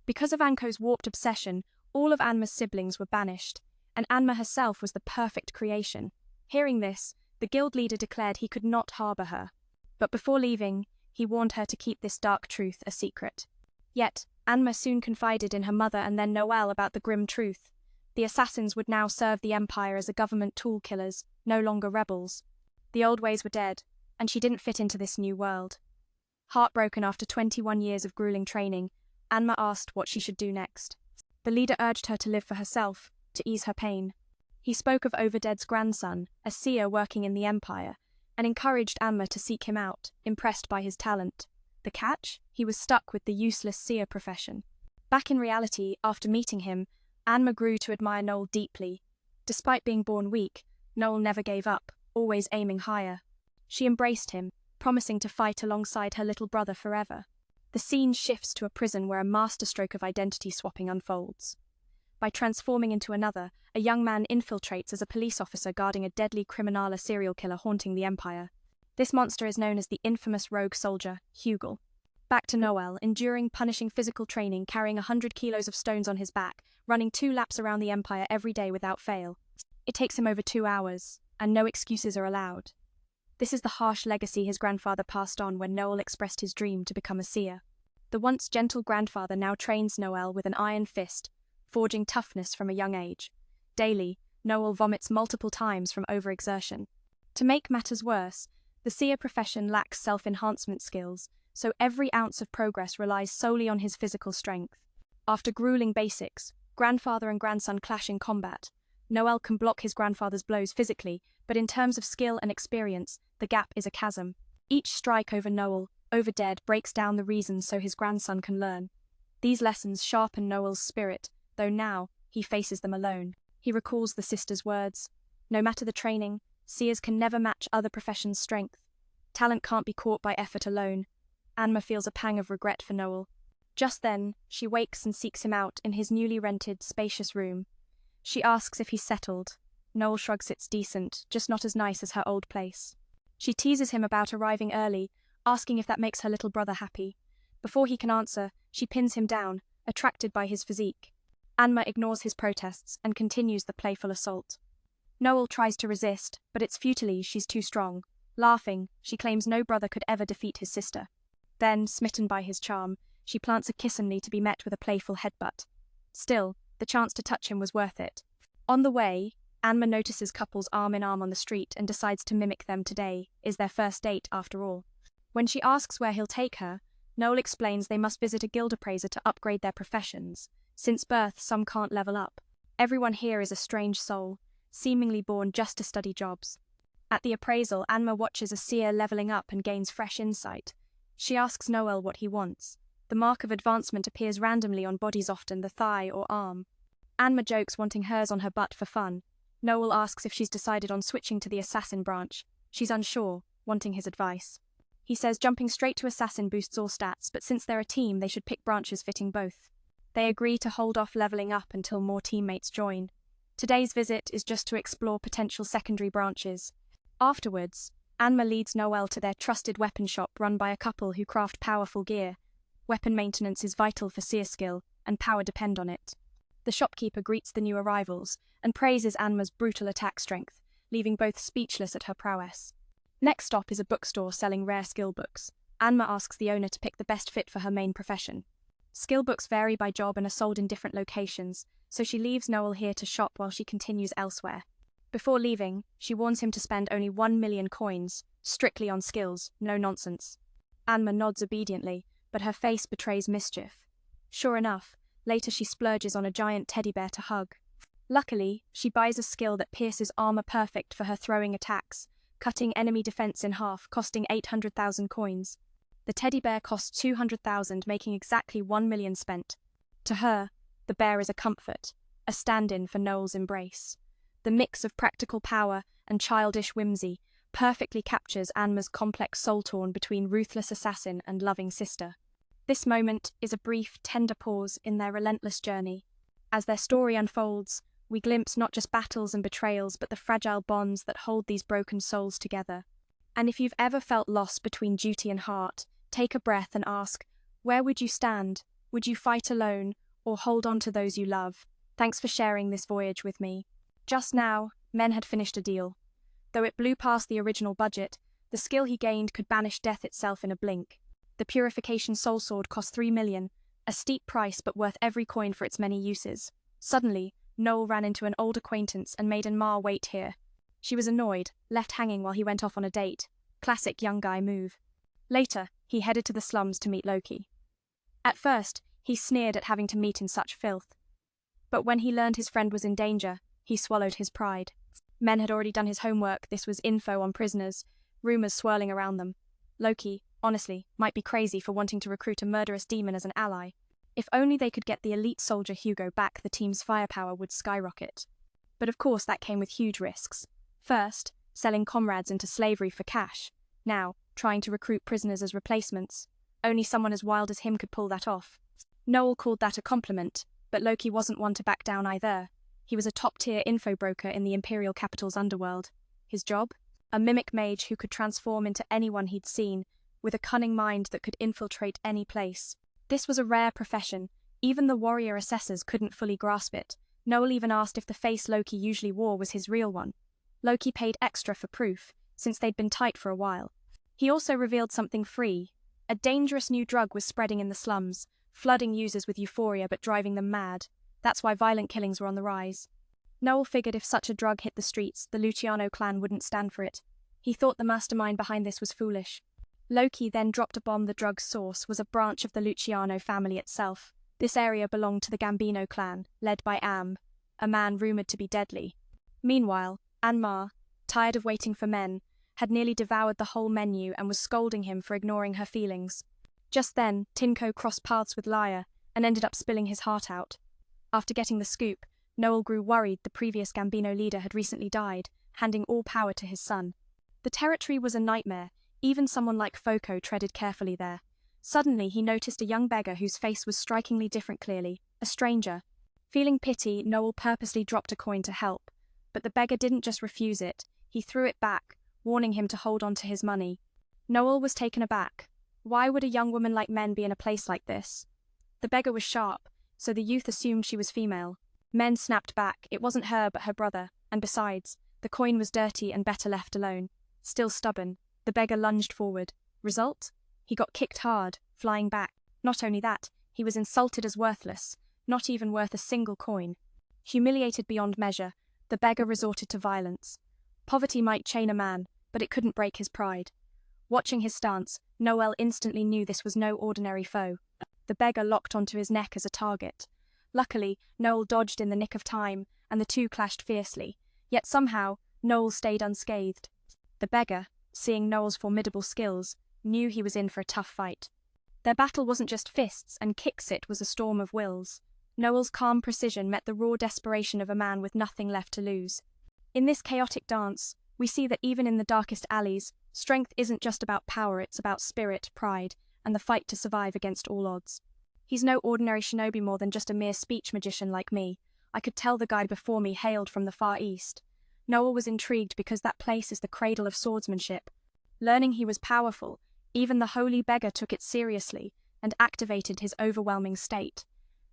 Because of Anko's warped obsession, all of Anma's siblings were banished, and Anma herself was the perfect creation. Hearing this, the guild leader declared he could not harbor her. But before leaving, he warned her to keep this dark truth a secret. Yet, Anma soon confided in her mother and then Noelle about the grim truth. The assassins would now serve the Empire as a government tool killers, no longer rebels. The old ways were dead, and she didn't fit into this new world. Heartbroken after 21 years of grueling training, Anma asked what she should do next. The leader urged her to live for herself, to ease her pain. He spoke of Overdead's grandson, a seer working in the Empire, and encouraged Anma to seek him out, impressed by his talent. The catch? He was stuck with the useless seer profession. Back in reality, after meeting him, Anma grew to admire Noel deeply. Despite being born weak, Noel never gave up, always aiming higher. She embraced him, promising to fight alongside her little brother forever. The scene shifts to a prison where a masterstroke of identity swapping unfolds. By transforming into another, a young man infiltrates as a police officer guarding a deadly criminala serial killer haunting the Empire. This monster is known as the infamous rogue soldier, Hugel. Back to Noel, enduring punishing physical training, carrying 100 kilos of stones on his back, running 2 laps around the Empire every day without fail. It takes him over 2 hours, and no excuses are allowed. This is the harsh legacy his grandfather passed on when Noel expressed his dream to become a seer. The once gentle grandfather now trains Noel with an iron fist, forging toughness from a young age. Daily, Noel vomits multiple times from overexertion. To make matters worse, the seer profession lacks self-enhancement skills, so every ounce of progress relies solely on his physical strength. After grueling basics, grandfather and grandson clash in combat. Noel can block his grandfather's blows physically, but in terms of skill and experience, the gap is a chasm. Each strike over Noel, over Dead, breaks down the reasons so his grandson can learn. These lessons sharpen Noel's spirit, though now he faces them alone. He recalls the sister's words. No matter the training, seers can never match other professions' strength. Talent can't be caught by effort alone. Anma feels a pang of regret for Noel. Just then, she wakes and seeks him out in his newly rented, spacious room. She asks if he's settled. Noel shrugs. It's decent, just not as nice as her old place. She teases him about arriving early, asking if that makes her little brother happy. Before he can answer, she pins him down, attracted by his physique. Anma ignores his protests and continues the playful assault. Noel tries to resist, but it's futilely. She's too strong. Laughing, she claims no brother could ever defeat his sister. Then, smitten by his charm, she plants a kiss on Lee to be met with a playful headbutt. Still, the chance to touch him was worth it. On the way, Anma notices couples arm in arm on the street and decides to mimic them. Today is their first date, after all. When she asks where he'll take her, Noel explains they must visit a guild appraiser to upgrade their professions. Since birth, some can't level up. Everyone here is a strange soul, seemingly born just to study jobs. At the appraisal, Anma watches a seer leveling up and gains fresh insight. She asks Noel what he wants. The mark of advancement appears randomly on bodies, often the thigh or arm. Anma jokes, wanting hers on her butt for fun. Noel asks if she's decided on switching to the assassin branch. She's unsure, wanting his advice. He says jumping straight to assassin boosts all stats, but since they're a team, they should pick branches fitting both. They agree to hold off leveling up until more teammates join. Today's visit is just to explore potential secondary branches. Afterwards, Anma leads Noel to their trusted weapon shop run by a couple who craft powerful gear. Weapon maintenance is vital for seer skill, and power depend on it. The shopkeeper greets the new arrivals and praises Anma's brutal attack strength, leaving both speechless at her prowess. Next stop is a bookstore selling rare skill books. Anma asks the owner to pick the best fit for her main profession. Skill books vary by job and are sold in different locations, so she leaves Noel here to shop while she continues elsewhere. Before leaving, she warns him to spend only 1 million coins, strictly on skills, no nonsense. Anma nods obediently, but her face betrays mischief. Sure enough, later she splurges on a giant teddy bear to hug. Luckily, she buys a skill that pierces armor perfect for her throwing attacks, cutting enemy defense in half, costing 800,000 coins. The teddy bear costs 200,000, making exactly 1 million spent. To her, the bear is a comfort, a stand-in for Noel's embrace. The mix of practical power and childish whimsy perfectly captures Anma's complex soul torn between ruthless assassin and loving sister. This moment is a brief, tender pause in their relentless journey. As their story unfolds, we glimpse not just battles and betrayals, but the fragile bonds that hold these broken souls together. And if you've ever felt lost between duty and heart, take a breath and ask, where would you stand? Would you fight alone, or hold on to those you love? Thanks for sharing this voyage with me. Just now, Men had finished a deal. Though it blew past the original budget, the skill he gained could banish death itself in a blink. The Purification Soul Sword cost 3 million, a steep price but worth every coin for its many uses. Suddenly, Noel ran into an old acquaintance and made Ma wait here. She was annoyed, left hanging while he went off on a date. Classic young guy move. Later, he headed to the slums to meet Loki. At first, he sneered at having to meet in such filth. But when he learned his friend was in danger, he swallowed his pride. Men had already done his homework. This was info on prisoners, rumors swirling around them. Loki, honestly, might be crazy for wanting to recruit a murderous demon as an ally. If only they could get the elite soldier Hugo back, the team's firepower would skyrocket. But of course that came with huge risks. First, selling comrades into slavery for cash. Now, trying to recruit prisoners as replacements. Only someone as wild as him could pull that off. Noel called that a compliment, but Loki wasn't one to back down either. He was a top-tier info broker in the Imperial capital's underworld. His job? A mimic mage who could transform into anyone he'd seen, with a cunning mind that could infiltrate any place. This was a rare profession. Even the warrior assessors couldn't fully grasp it. Noel even asked if the face Loki usually wore was his real one. Loki paid extra for proof, since they'd been tight for a while. He also revealed something free. A dangerous new drug was spreading in the slums, flooding users with euphoria but driving them mad. That's why violent killings were on the rise. Noel figured if such a drug hit the streets, the Luciano clan wouldn't stand for it. He thought the mastermind behind this was foolish. Loki then dropped a bomb. The drug's source was a branch of the Luciano family itself. This area belonged to the Gambino clan, led by Am, a man rumoured to be deadly. Meanwhile, Anmar, tired of waiting for men, had nearly devoured the whole menu and was scolding him for ignoring her feelings. Just then, Tinko crossed paths with Lyra and ended up spilling his heart out. After getting the scoop, Noel grew worried. The previous Gambino leader had recently died, handing all power to his son. The territory was a nightmare. Even someone like Foko treaded carefully there. Suddenly, he noticed a young beggar whose face was strikingly different. Clearly, a stranger. Feeling pity, Noel purposely dropped a coin to help. But the beggar didn't just refuse it, he threw it back, warning him to hold on to his money. Noel was taken aback. Why would a young woman like men be in a place like this? The beggar was sharp, so the youth assumed she was female. Men snapped back. It wasn't her but her brother, and besides, the coin was dirty and better left alone. Still stubborn, the beggar lunged forward. Result? He got kicked hard, flying back. Not only that, he was insulted as worthless, not even worth a single coin. Humiliated beyond measure, the beggar resorted to violence. Poverty might chain a man, but it couldn't break his pride. Watching his stance, Noel instantly knew this was no ordinary foe. The beggar locked onto his neck as a target. Luckily, Noel dodged in the nick of time, and the two clashed fiercely. Yet somehow, Noel stayed unscathed. The beggar, seeing Noel's formidable skills, knew he was in for a tough fight. Their battle wasn't just fists and kicks, it was a storm of wills. Noel's calm precision met the raw desperation of a man with nothing left to lose. In this chaotic dance, we see that even in the darkest alleys, strength isn't just about power, it's about spirit, pride, and the fight to survive against all odds. He's no ordinary shinobi, more than just a mere speech magician like me. I could tell the guy before me hailed from the Far East. Noel was intrigued because that place is the cradle of swordsmanship. Learning he was powerful, even the holy beggar took it seriously and activated his overwhelming state.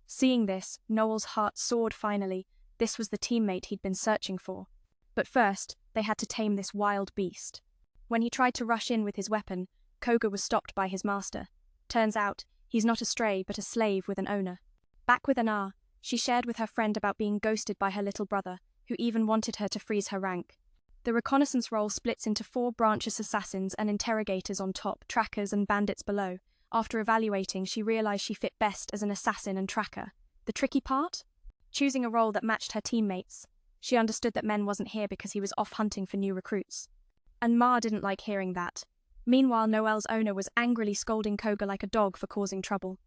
Seeing this, Noel's heart soared finally. This was the teammate he'd been searching for. But first, they had to tame this wild beast. When he tried to rush in with his weapon, Koga was stopped by his master. Turns out, he's not a stray but a slave with an owner. Back with Anar, she shared with her friend about being ghosted by her little brother, who even wanted her to freeze her rank. The reconnaissance role splits into 4 branches: assassins and interrogators on top, trackers and bandits below. After evaluating, she realized she fit best as an assassin and tracker. The tricky part? Choosing a role that matched her teammates. She understood that Men wasn't here because he was off hunting for new recruits. And Ma didn't like hearing that. Meanwhile, Noel's owner was angrily scolding Koga like a dog for causing trouble.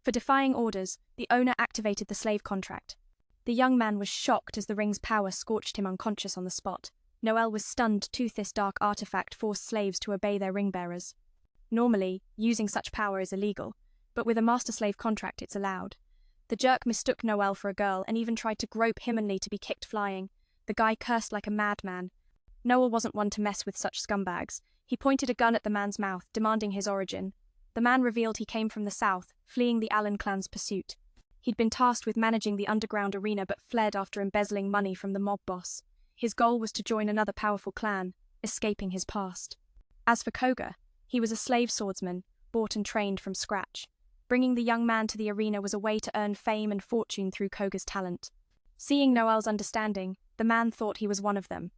For defying orders, the owner activated the slave contract. The young man was shocked as the ring's power scorched him unconscious on the spot. Noel was stunned too. This dark artifact forced slaves to obey their ring bearers. Normally, using such power is illegal, but with a master-slave contract it's allowed. The jerk mistook Noel for a girl and even tried to grope him only to be kicked flying. The guy cursed like a madman. Noel wasn't one to mess with such scumbags. He pointed a gun at the man's mouth, demanding his origin. The man revealed he came from the south, fleeing the Allen clan's pursuit. He'd been tasked with managing the underground arena but fled after embezzling money from the mob boss. His goal was to join another powerful clan, escaping his past. As for Koga, he was a slave swordsman, bought and trained from scratch. Bringing the young man to the arena was a way to earn fame and fortune through Koga's talent. Seeing Noel's understanding, the man thought he was one of them.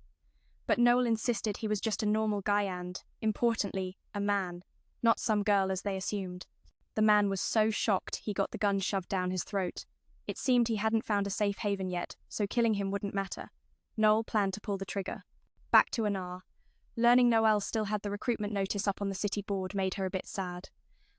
But Noel insisted he was just a normal guy and, importantly, a man, not some girl as they assumed. The man was so shocked he got the gun shoved down his throat. It seemed he hadn't found a safe haven yet, so killing him wouldn't matter. Noel planned to pull the trigger. Back to Anar. Learning Noelle still had the recruitment notice up on the city board made her a bit sad.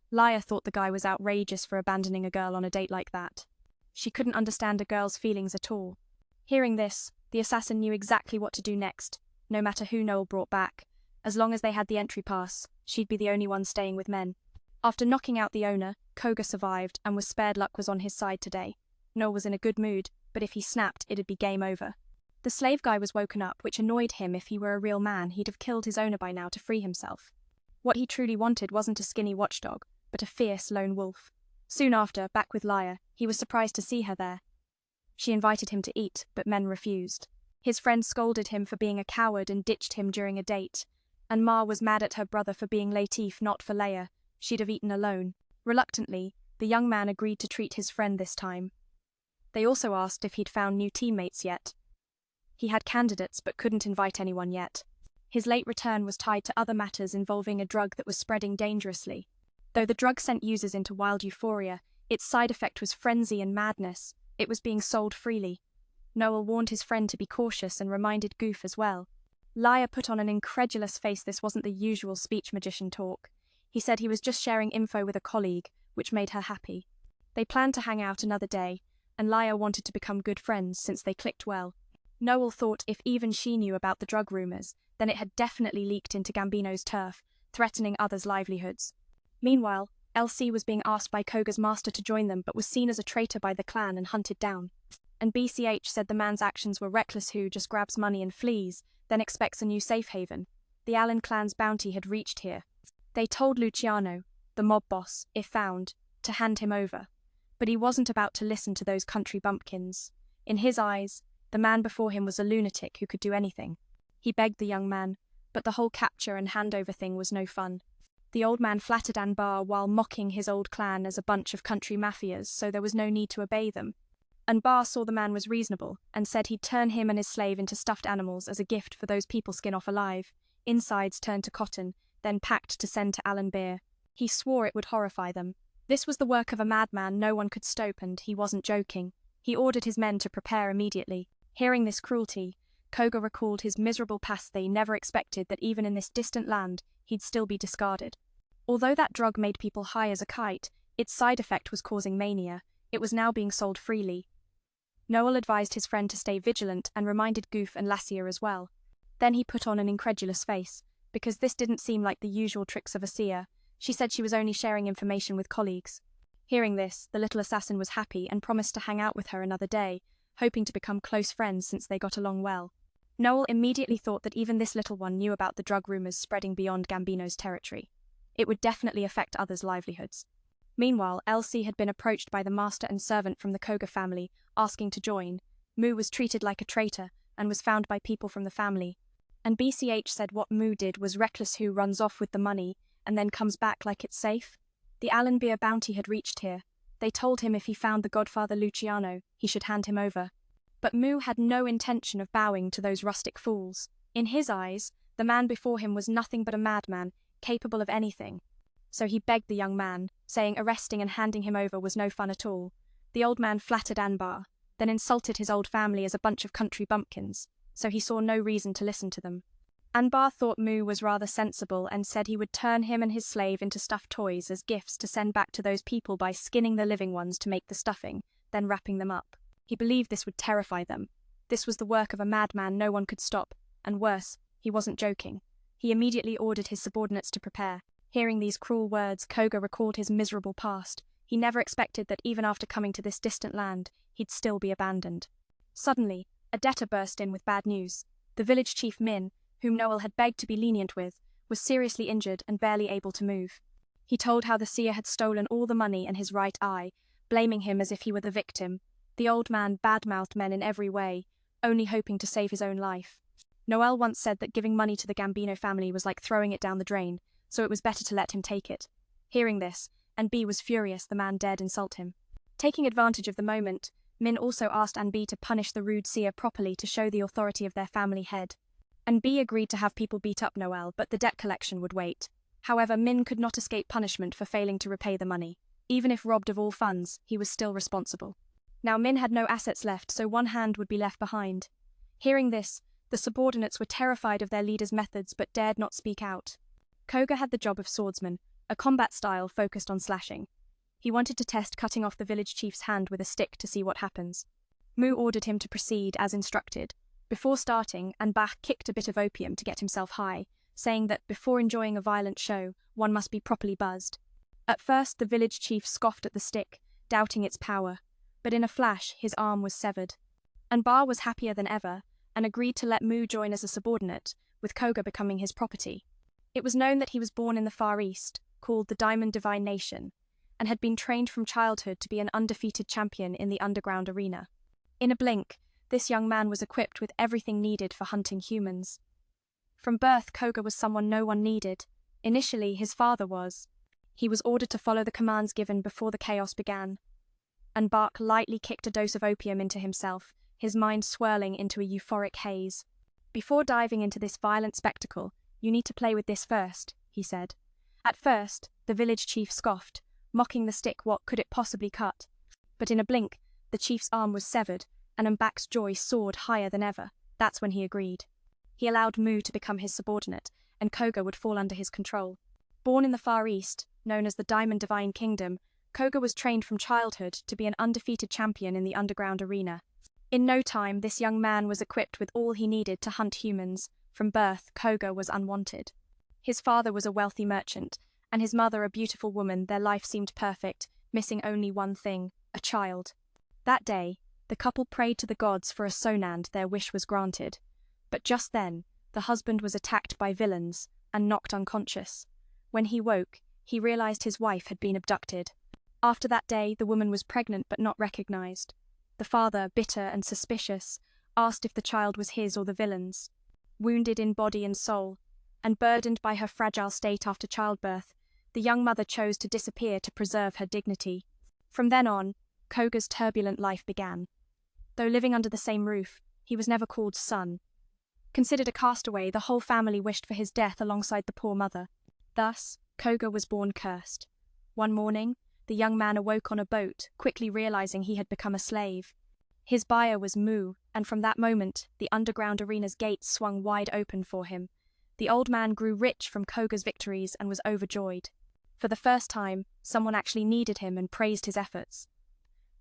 Laya thought the guy was outrageous for abandoning a girl on a date like that. She couldn't understand a girl's feelings at all. Hearing this, the assassin knew exactly what to do next, no matter who Noelle brought back. As long as they had the entry pass, she'd be the only one staying with men. After knocking out the owner, Koga survived and was spared. Luck was on his side today. Noelle was in a good mood, but if he snapped, it'd be game over. The slave guy was woken up, which annoyed him. If he were a real man, he'd have killed his owner by now to free himself. What he truly wanted wasn't a skinny watchdog, but a fierce lone wolf. Soon after, back with Laya, he was surprised to see her there. She invited him to eat, but men refused. His friend scolded him for being a coward and ditched him during a date. And Ma was mad at her brother for being Latif, not for Leia. She'd have eaten alone. Reluctantly, the young man agreed to treat his friend this time. They also asked if he'd found new teammates yet. He had candidates but couldn't invite anyone yet. His late return was tied to other matters involving a drug that was spreading dangerously. Though the drug sent users into wild euphoria, its side effect was frenzy and madness. It was being sold freely. Noelle warned his friend to be cautious and reminded Goof as well. Laya put on an incredulous face. This wasn't the usual speech magician talk. He said he was just sharing info with a colleague, which made her happy. They planned to hang out another day, and Laya wanted to become good friends since they clicked well. Noelle thought if even she knew about the drug rumors, then it had definitely leaked into Gambino's turf, threatening others' livelihoods. Meanwhile, LC was being asked by Koga's master to join them but was seen as a traitor by the clan and hunted down. And BCH said the man's actions were reckless. Who just grabs money and flees, then expects a new safe haven. The Allen clan's bounty had reached here. They told Luciano, the mob boss, if found, to hand him over. But he wasn't about to listen to those country bumpkins. In his eyes, the man before him was a lunatic who could do anything. He begged the young man, but the whole capture and handover thing was no fun. The old man flattered Anbar while mocking his old clan as a bunch of country mafias, so there was no need to obey them. Anbar saw the man was reasonable and said he'd turn him and his slave into stuffed animals as a gift for those people skin off alive, insides turned to cotton, then packed to send to Alan Beer. He swore it would horrify them. This was the work of a madman no one could stop, and he wasn't joking. He ordered his men to prepare immediately. Hearing this cruelty, Koga recalled his miserable past. They never expected that even in this distant land, he'd still be discarded. Although that drug made people high as a kite, its side effect was causing mania. It was now being sold freely. Noelle advised his friend to stay vigilant and reminded Goof and Lassia as well. Then he put on an incredulous face, because this didn't seem like the usual tricks of a seer. She said she was only sharing information with colleagues. Hearing this, the little assassin was happy and promised to hang out with her another day, hoping to become close friends since they got along well. Noelle immediately thought that even this little one knew about the drug rumors spreading beyond Gambino's territory. It would definitely affect others' livelihoods. Meanwhile, Elsie had been approached by the master and servant from the Koga family, asking to join. Mu was treated like a traitor and was found by people from the family. And BCH said what Mu did was reckless. Who runs off with the money and then comes back like it's safe? The Alan Beer bounty had reached here. They told him if he found the godfather Luciano, he should hand him over. But Mu had no intention of bowing to those rustic fools. In his eyes, the man before him was nothing but a madman, capable of anything. So he begged the young man, saying arresting and handing him over was no fun at all. The old man flattered Anbar, then insulted his old family as a bunch of country bumpkins, so he saw no reason to listen to them. Anbar thought Mu was rather sensible and said he would turn him and his slave into stuffed toys as gifts to send back to those people by skinning the living ones to make the stuffing, then wrapping them up. He believed this would terrify them. This was the work of a madman no one could stop, and worse, he wasn't joking. He immediately ordered his subordinates to prepare. Hearing these cruel words, Koga recalled his miserable past. He never expected that even after coming to this distant land, he'd still be abandoned. Suddenly, a debtor burst in with bad news. The village chief Min, whom Noelle had begged to be lenient with, was seriously injured and barely able to move. He told how the seer had stolen all the money and his right eye, blaming him as if he were the victim. The old man bad-mouthed men in every way, only hoping to save his own life. Noelle once said that giving money to the Gambino family was like throwing it down the drain, so it was better to let him take it. Hearing this, Anbi was furious the man dared insult him. Taking advantage of the moment, Min also asked Anbi to punish the rude seer properly to show the authority of their family head. Anbi agreed to have people beat up Noelle, but the debt collection would wait. However, Min could not escape punishment for failing to repay the money. Even if robbed of all funds, he was still responsible. Now Min had no assets left, so one hand would be left behind. Hearing this, The subordinates were terrified of their leader's methods but dared not speak out. Koga had the job of swordsman, a combat style focused on slashing. He wanted to test cutting off the village chief's hand with a stick to see what happens. Mu ordered him to proceed as instructed. Before starting, Anbach kicked a bit of opium to get himself high, saying that before enjoying a violent show, one must be properly buzzed. At first, the village chief scoffed at the stick, doubting its power, but in a flash, his arm was severed. Anbar was happier than ever, and agreed to let Mu join as a subordinate, with Koga becoming his property. It was known that he was born in the Far East, called the Diamond Divine Nation, and had been trained from childhood to be an undefeated champion in the underground arena. In a blink, this young man was equipped with everything needed for hunting humans. From birth, Koga was someone no one needed. Initially, his father was. He was ordered to follow the commands given before the chaos began. Anbach lightly kicked a dose of opium into himself, his mind swirling into a euphoric haze. Before diving into this violent spectacle, you need to play with this first, he said. At first, the village chief scoffed, mocking the stick what could it possibly cut. But in a blink, the chief's arm was severed, and Anbach's joy soared higher than ever. That's when he agreed. He allowed Mu to become his subordinate, and Koga would fall under his control. Born in the Far East, known as the Diamond Divine Kingdom, Koga was trained from childhood to be an undefeated champion in the underground arena. In no time, this young man was equipped with all he needed to hunt humans. From birth, Koga was unwanted. His father was a wealthy merchant, and his mother a beautiful woman. Their life seemed perfect, missing only one thing, a child. That day, the couple prayed to the gods for a sonand. Their wish was granted. But just then, the husband was attacked by villains and knocked unconscious. When he woke, he realized his wife had been abducted. After that day, the woman was pregnant but not recognized. The father, bitter and suspicious, asked if the child was his or the villain's. Wounded in body and soul, and burdened by her fragile state after childbirth, the young mother chose to disappear to preserve her dignity. From then on, Koga's turbulent life began. Though living under the same roof, he was never called son. Considered a castaway, the whole family wished for his death alongside the poor mother. Thus, Koga was born cursed. One morning, the young man awoke on a boat, quickly realizing he had become a slave. His buyer was Mu, and from that moment, the underground arena's gates swung wide open for him. The old man grew rich from Koga's victories and was overjoyed. For the first time, someone actually needed him and praised his efforts.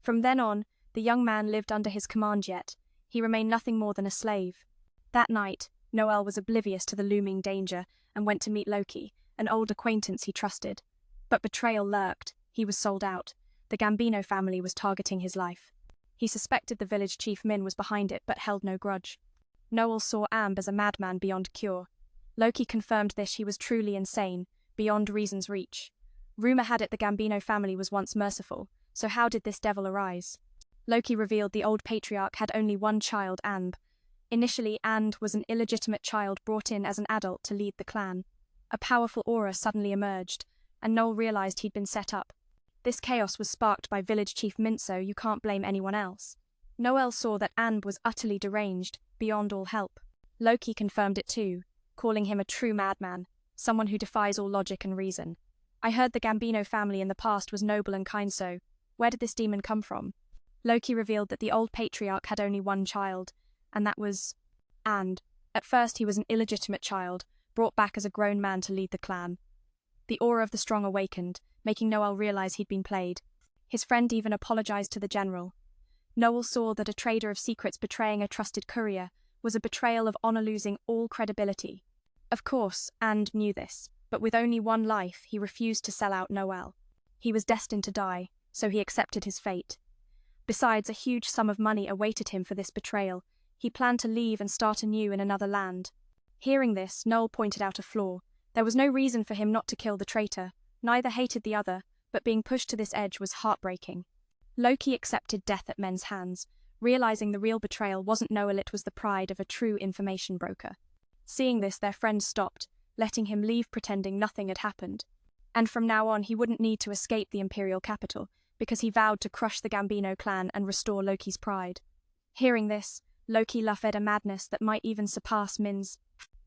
From then on, the young man lived under his command, yet he remained nothing more than a slave. That night, Noel was oblivious to the looming danger and went to meet Loki, an old acquaintance he trusted. But betrayal lurked. He was sold out. The Gambino family was targeting his life. He suspected the village chief Min was behind it, but held no grudge. Noel saw Amb as a madman beyond cure. Loki confirmed this. He was truly insane, beyond reason's reach. Rumor had it the Gambino family was once merciful, so how did this devil arise? Loki revealed the old patriarch had only one child, Amb. Initially, And was an illegitimate child brought in as an adult to lead the clan. A powerful aura suddenly emerged, and Noel realized he'd been set up. This chaos was sparked by village chief Minso. You can't blame anyone else. Noel saw that Amb was utterly deranged, beyond all help. Loki confirmed it too, calling him a true madman, someone who defies all logic and reason. I heard the Gambino family in the past was noble and kind, so where did this demon come from? Loki revealed that the old patriarch had only one child, and that was And. At first he was an illegitimate child, brought back as a grown man to lead the clan. The aura of the strong awakened, making Noel realize he'd been played. His friend even apologized to the general. Noel saw that a trader of secrets betraying a trusted courier was a betrayal of honor, losing all credibility. Of course, And knew this, but with only one life, he refused to sell out Noel. He was destined to die, so he accepted his fate. Besides, a huge sum of money awaited him for this betrayal. He planned to leave and start anew in another land. Hearing this, Noel pointed out a flaw. There was no reason for him not to kill the traitor. Neither hated the other, but being pushed to this edge was heartbreaking. Loki accepted death at men's hands, realizing the real betrayal wasn't Noel, it was the pride of a true information broker. Seeing this, their friend stopped, letting him leave pretending nothing had happened. And from now on, he wouldn't need to escape the imperial capital, because he vowed to crush the Gambino clan and restore Loki's pride. Hearing this, Loki laughed a madness that might even surpass Min's.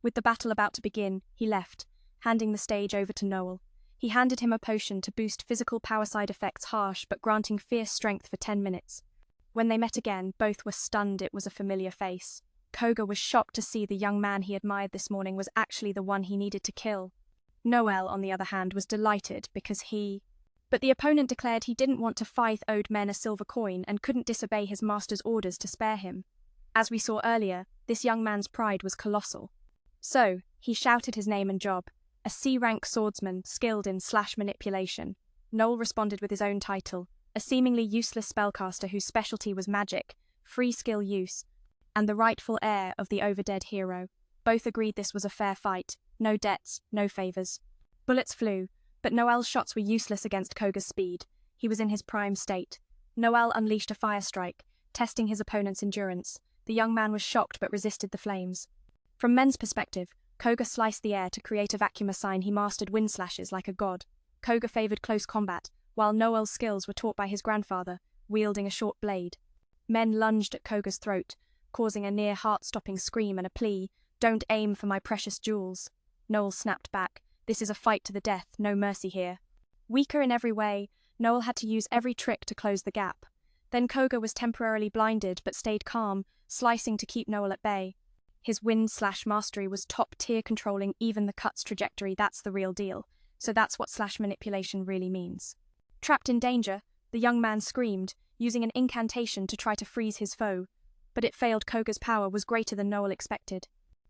With the battle about to begin, he left, handing the stage over to Noel. He handed him a potion to boost physical power, side effects harsh but granting fierce strength for 10 minutes. When they met again, both were stunned. It was a familiar face. Koga was shocked to see the young man he admired this morning was actually the one he needed to kill. Noel, on the other hand, was delighted because But the opponent declared he didn't want to fight, owed men a silver coin, and couldn't disobey his master's orders to spare him. As we saw earlier, this young man's pride was colossal. So, he shouted his name and job, a C-rank swordsman skilled in slash manipulation. Noel responded with his own title, a seemingly useless spellcaster whose specialty was magic, free skill use, and the rightful heir of the overdead hero. Both agreed this was a fair fight, no debts, no favors. Bullets flew, but Noel's shots were useless against Koga's speed. He was in his prime state. Noel unleashed a fire strike, testing his opponent's endurance. The young man was shocked but resisted the flames. From men's perspective, Koga sliced the air to create a vacuum sign. He mastered wind slashes like a god. Koga favored close combat, while Noel's skills were taught by his grandfather, wielding a short blade. Men lunged at Koga's throat, causing a near heart-stopping scream and a plea, "Don't aim for my precious jewels." Noel snapped back, "This is a fight to the death, no mercy here." Weaker in every way, Noel had to use every trick to close the gap. Then Koga was temporarily blinded but stayed calm, slicing to keep Noel at bay. His wind-slash mastery was top-tier, controlling even the cut's trajectory. That's the real deal. So that's what slash manipulation really means. Trapped in danger, the young man screamed, using an incantation to try to freeze his foe. But it failed. Koga's power was greater than Noel expected.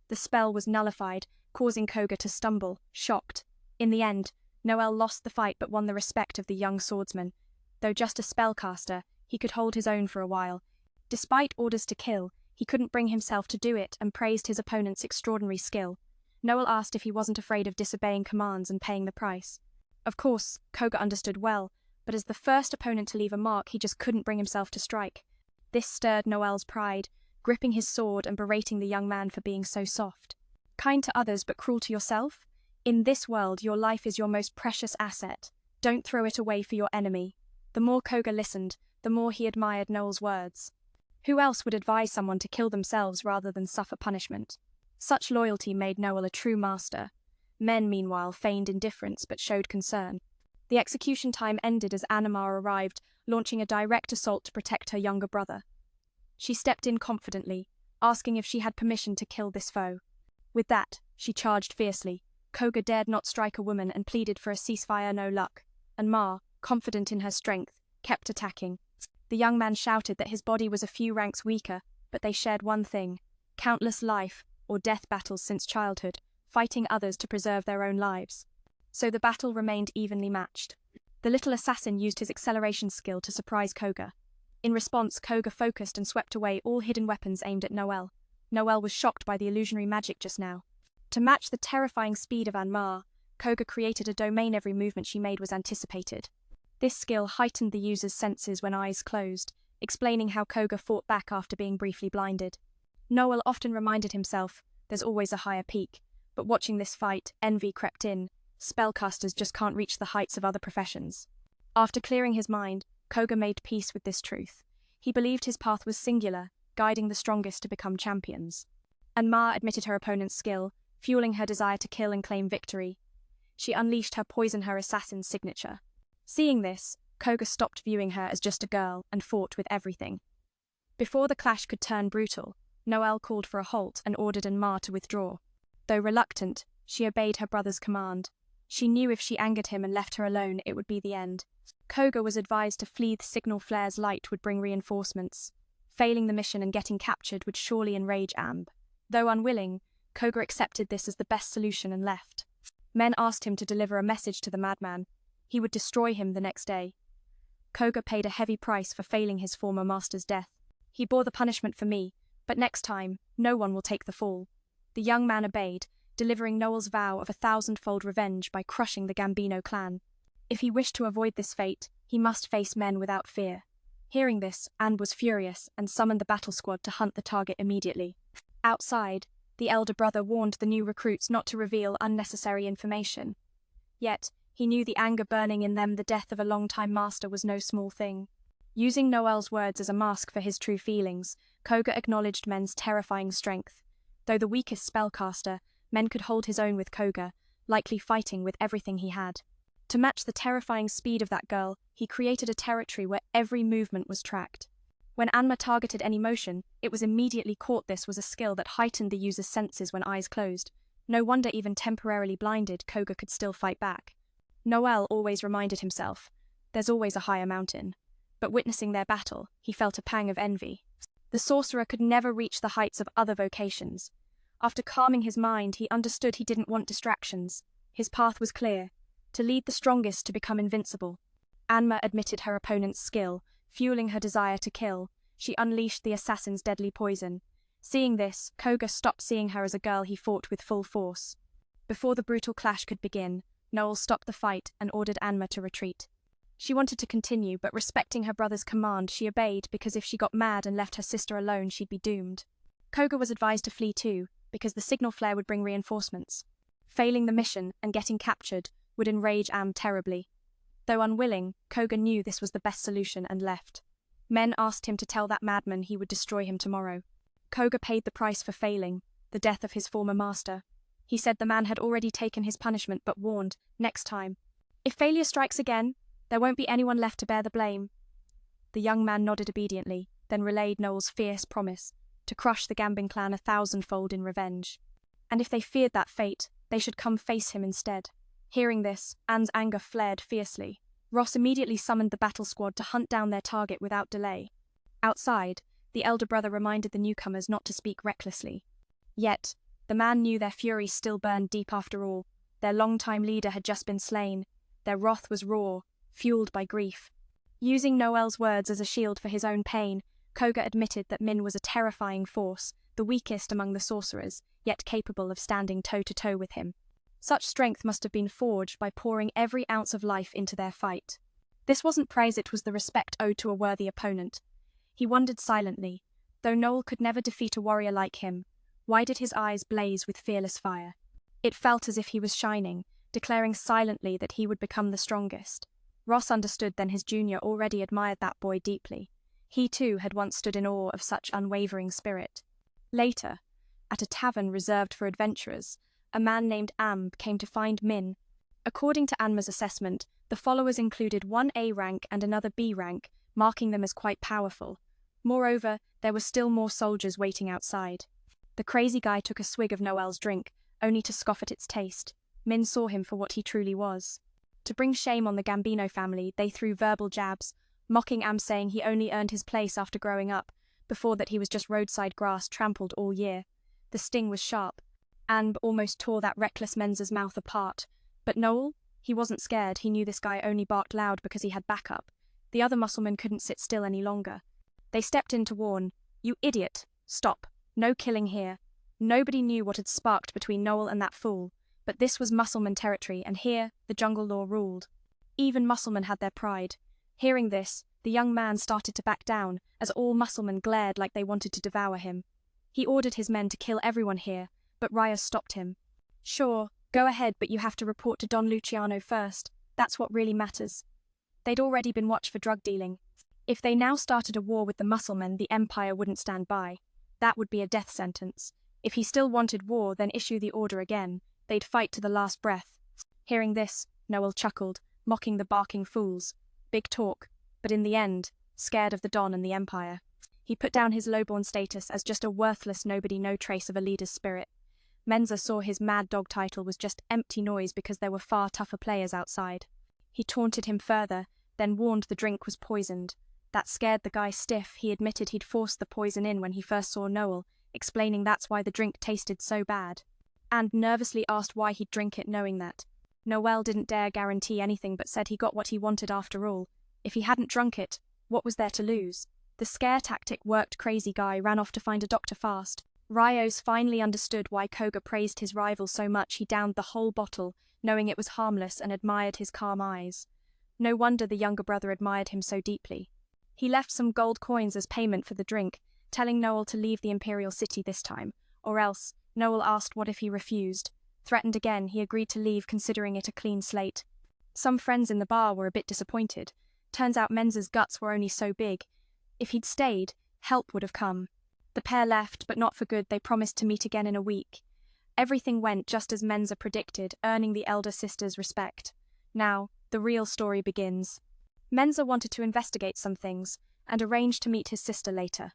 The spell was nullified, causing Koga to stumble, shocked. In the end, Noel lost the fight but won the respect of the young swordsman. Though just a spellcaster, he could hold his own for a while. Despite orders to kill, he couldn't bring himself to do it and praised his opponent's extraordinary skill. Noel asked if he wasn't afraid of disobeying commands and paying the price. Of course, Koga understood well, but as the first opponent to leave a mark, he just couldn't bring himself to strike. This stirred Noel's pride, gripping his sword and berating the young man for being so soft. Kind to others but cruel to yourself? In this world, your life is your most precious asset. Don't throw it away for your enemy. The more Koga listened, the more he admired Noel's words. Who else would advise someone to kill themselves rather than suffer punishment? Such loyalty made Noel a true master. Men, meanwhile, feigned indifference but showed concern. The execution time ended as Animar arrived, launching a direct assault to protect her younger brother. She stepped in confidently, asking if she had permission to kill this foe. With that, she charged fiercely. Koga dared not strike a woman and pleaded for a ceasefire. No luck. And Ma, confident in her strength, kept attacking. The young man shouted that his body was a few ranks weaker, but they shared one thing: countless life or death battles since childhood, fighting others to preserve their own lives. So the battle remained evenly matched. The little assassin used his acceleration skill to surprise Koga. In response, Koga focused and swept away all hidden weapons aimed at Noel. Noel was shocked by the illusionary magic just now. To match the terrifying speed of Anmar, Koga created a domain. Every movement she made was anticipated. This skill heightened the user's senses when eyes closed, explaining how Koga fought back after being briefly blinded. Noel often reminded himself, there's always a higher peak, but watching this fight, envy crept in. Spellcasters just can't reach the heights of other professions. After clearing his mind, Koga made peace with this truth. He believed his path was singular, guiding the strongest to become champions. And Ma admitted her opponent's skill, fueling her desire to kill and claim victory. She unleashed her poison, her assassin's signature. Seeing this, Koga stopped viewing her as just a girl and fought with everything. Before the clash could turn brutal, Noel called for a halt and ordered Anmar to withdraw. Though reluctant, she obeyed her brother's command. She knew if she angered him and left her alone, it would be the end. Koga was advised to flee. The signal flare's light would bring reinforcements. Failing the mission and getting captured would surely enrage Amb. Though unwilling, Koga accepted this as the best solution and left. Men asked him to deliver a message to the madman. He would destroy him the next day. Koga paid a heavy price for failing his former master's death. He bore the punishment for me, but next time, no one will take the fall. The young man obeyed, delivering Noel's vow of 1,000-fold revenge by crushing the Gambino clan. If he wished to avoid this fate, he must face men without fear. Hearing this, Anne was furious and summoned the battle squad to hunt the target immediately. Outside, the elder brother warned the new recruits not to reveal unnecessary information. Yet, he knew the anger burning in them. The death of a long-time master was no small thing. Using Noel's words as a mask for his true feelings, Koga acknowledged men's terrifying strength. Though the weakest spellcaster, men could hold his own with Koga, likely fighting with everything he had. To match the terrifying speed of that girl, he created a territory where every movement was tracked. When Anma targeted any motion, it was immediately caught. This was a skill that heightened the user's senses when eyes closed. No wonder even temporarily blinded, Koga could still fight back. Noel always reminded himself, there's always a higher mountain. But witnessing their battle, he felt a pang of envy. The sorcerer could never reach the heights of other vocations. After calming his mind, he understood he didn't want distractions. His path was clear, to lead the strongest to become invincible. Anma admitted her opponent's skill, fueling her desire to kill. She unleashed the assassin's deadly poison. Seeing this, Koga stopped seeing her as a girl he fought with full force. Before the brutal clash could begin, Noel stopped the fight and ordered Anma to retreat. She wanted to continue, but respecting her brother's command, she obeyed because if she got mad and left her sister alone, she'd be doomed. Koga was advised to flee too, because the signal flare would bring reinforcements. Failing the mission and getting captured would enrage Am terribly. Though unwilling, Koga knew this was the best solution and left. Men asked him to tell that madman he would destroy him tomorrow. Koga paid the price for failing, the death of his former master. He said the man had already taken his punishment but warned, next time, if failure strikes again, there won't be anyone left to bear the blame. The young man nodded obediently, then relayed Noel's fierce promise to crush the Gambin clan 1,000-fold in revenge. And if they feared that fate, they should come face him instead. Hearing this, Anne's anger flared fiercely. Ross immediately summoned the battle squad to hunt down their target without delay. Outside, the elder brother reminded the newcomers not to speak recklessly. Yet, the man knew their fury still burned deep after all. Their longtime leader had just been slain. Their wrath was raw, fueled by grief. Using Noel's words as a shield for his own pain, Koga admitted that Min was a terrifying force, the weakest among the sorcerers, yet capable of standing toe-to-toe with him. Such strength must have been forged by pouring every ounce of life into their fight. This wasn't praise, it was the respect owed to a worthy opponent. He wondered silently, though Noel could never defeat a warrior like him, why did his eyes blaze with fearless fire? It felt as if he was shining, declaring silently that he would become the strongest. Ross understood then his junior already admired that boy deeply. He too had once stood in awe of such unwavering spirit. Later, at a tavern reserved for adventurers, a man named Am came to find Min. According to Anma's assessment, the followers included one A rank and another B rank, marking them as quite powerful. Moreover, there were still more soldiers waiting outside. The crazy guy took a swig of Noel's drink, only to scoff at its taste. Min saw him for what he truly was. To bring shame on the Gambino family, they threw verbal jabs, mocking Am, saying he only earned his place after growing up, before that he was just roadside grass trampled all year. The sting was sharp. Am almost tore that reckless Menza's mouth apart. But Noel? He wasn't scared. He knew this guy only barked loud because he had backup. The other musclemen couldn't sit still any longer. They stepped in to warn, "You idiot! Stop! No killing here." Nobody knew what had sparked between Noel and that fool, but this was Musselman territory, and here the jungle law ruled. Even Musselman had their pride. Hearing this, the young man started to back down, as all Musselmen glared like they wanted to devour him. He ordered his men to kill everyone here, but Reyes stopped him. "Sure, go ahead, but you have to report to Don Luciano first. That's what really matters." They'd already been watched for drug dealing. If they now started a war with the Musselmen, the Empire wouldn't stand by. That would be a death sentence. If he still wanted war, then issue the order again. They'd fight to the last breath. Hearing this, Noel chuckled, mocking the barking fools. Big talk, but in the end, scared of the Don and the Empire. He put down his lowborn status as just a worthless nobody, no trace of a leader's spirit. Menza saw his mad dog title was just empty noise because there were far tougher players outside. He taunted him further, then warned the drink was poisoned. That scared the guy stiff. He admitted he'd forced the poison in when he first saw Noel, explaining that's why the drink tasted so bad. And nervously asked why he'd drink it knowing that. Noel didn't dare guarantee anything but said he got what he wanted after all. If he hadn't drunk it, what was there to lose? The scare tactic worked. Crazy guy ran off to find a doctor fast. Rios finally understood why Koga praised his rival so much. He downed the whole bottle, knowing it was harmless, and admired his calm eyes. No wonder the younger brother admired him so deeply. He left some gold coins as payment for the drink, telling Noel to leave the Imperial City this time, or else. Noel asked what if he refused. Threatened again, he agreed to leave, considering it a clean slate. Some friends in the bar were a bit disappointed. Turns out Menza's guts were only so big. If he'd stayed, help would have come. The pair left, but not for good. They promised to meet again in a week. Everything went just as Menza predicted, earning the elder sister's respect. Now, the real story begins. Menza wanted to investigate some things, and arranged to meet his sister later.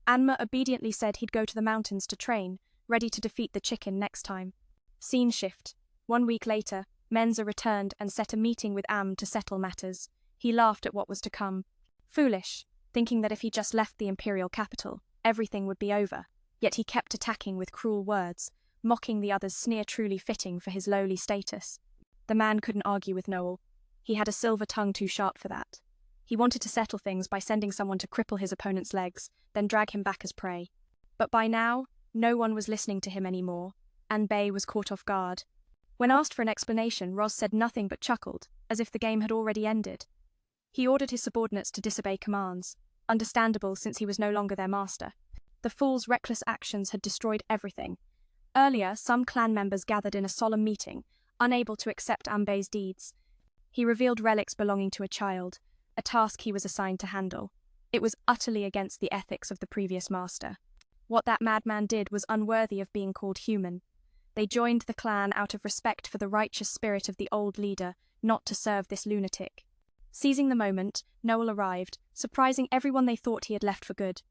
Anma obediently said he'd go to the mountains to train, ready to defeat the chicken next time. Scene shift. 1 week later, Menza returned and set a meeting with Am to settle matters. He laughed at what was to come. Foolish, thinking that if he just left the imperial capital, everything would be over. Yet he kept attacking with cruel words, mocking the other's sneer truly fitting for his lowly status. The man couldn't argue with Noel. He had a silver tongue too sharp for that. He wanted to settle things by sending someone to cripple his opponent's legs, then drag him back as prey. But by now, no one was listening to him anymore, and Bay was caught off guard. When asked for an explanation, Roz said nothing but chuckled, as if the game had already ended. He ordered his subordinates to disobey commands, understandable since he was no longer their master. The fool's reckless actions had destroyed everything. Earlier, some clan members gathered in a solemn meeting, unable to accept Ambay's deeds. He revealed relics belonging to a child, a task he was assigned to handle. It was utterly against the ethics of the previous master. What that madman did was unworthy of being called human. They joined the clan out of respect for the righteous spirit of the old leader, not to serve this lunatic. Seizing the moment, Noel arrived, surprising everyone they thought he had left for good.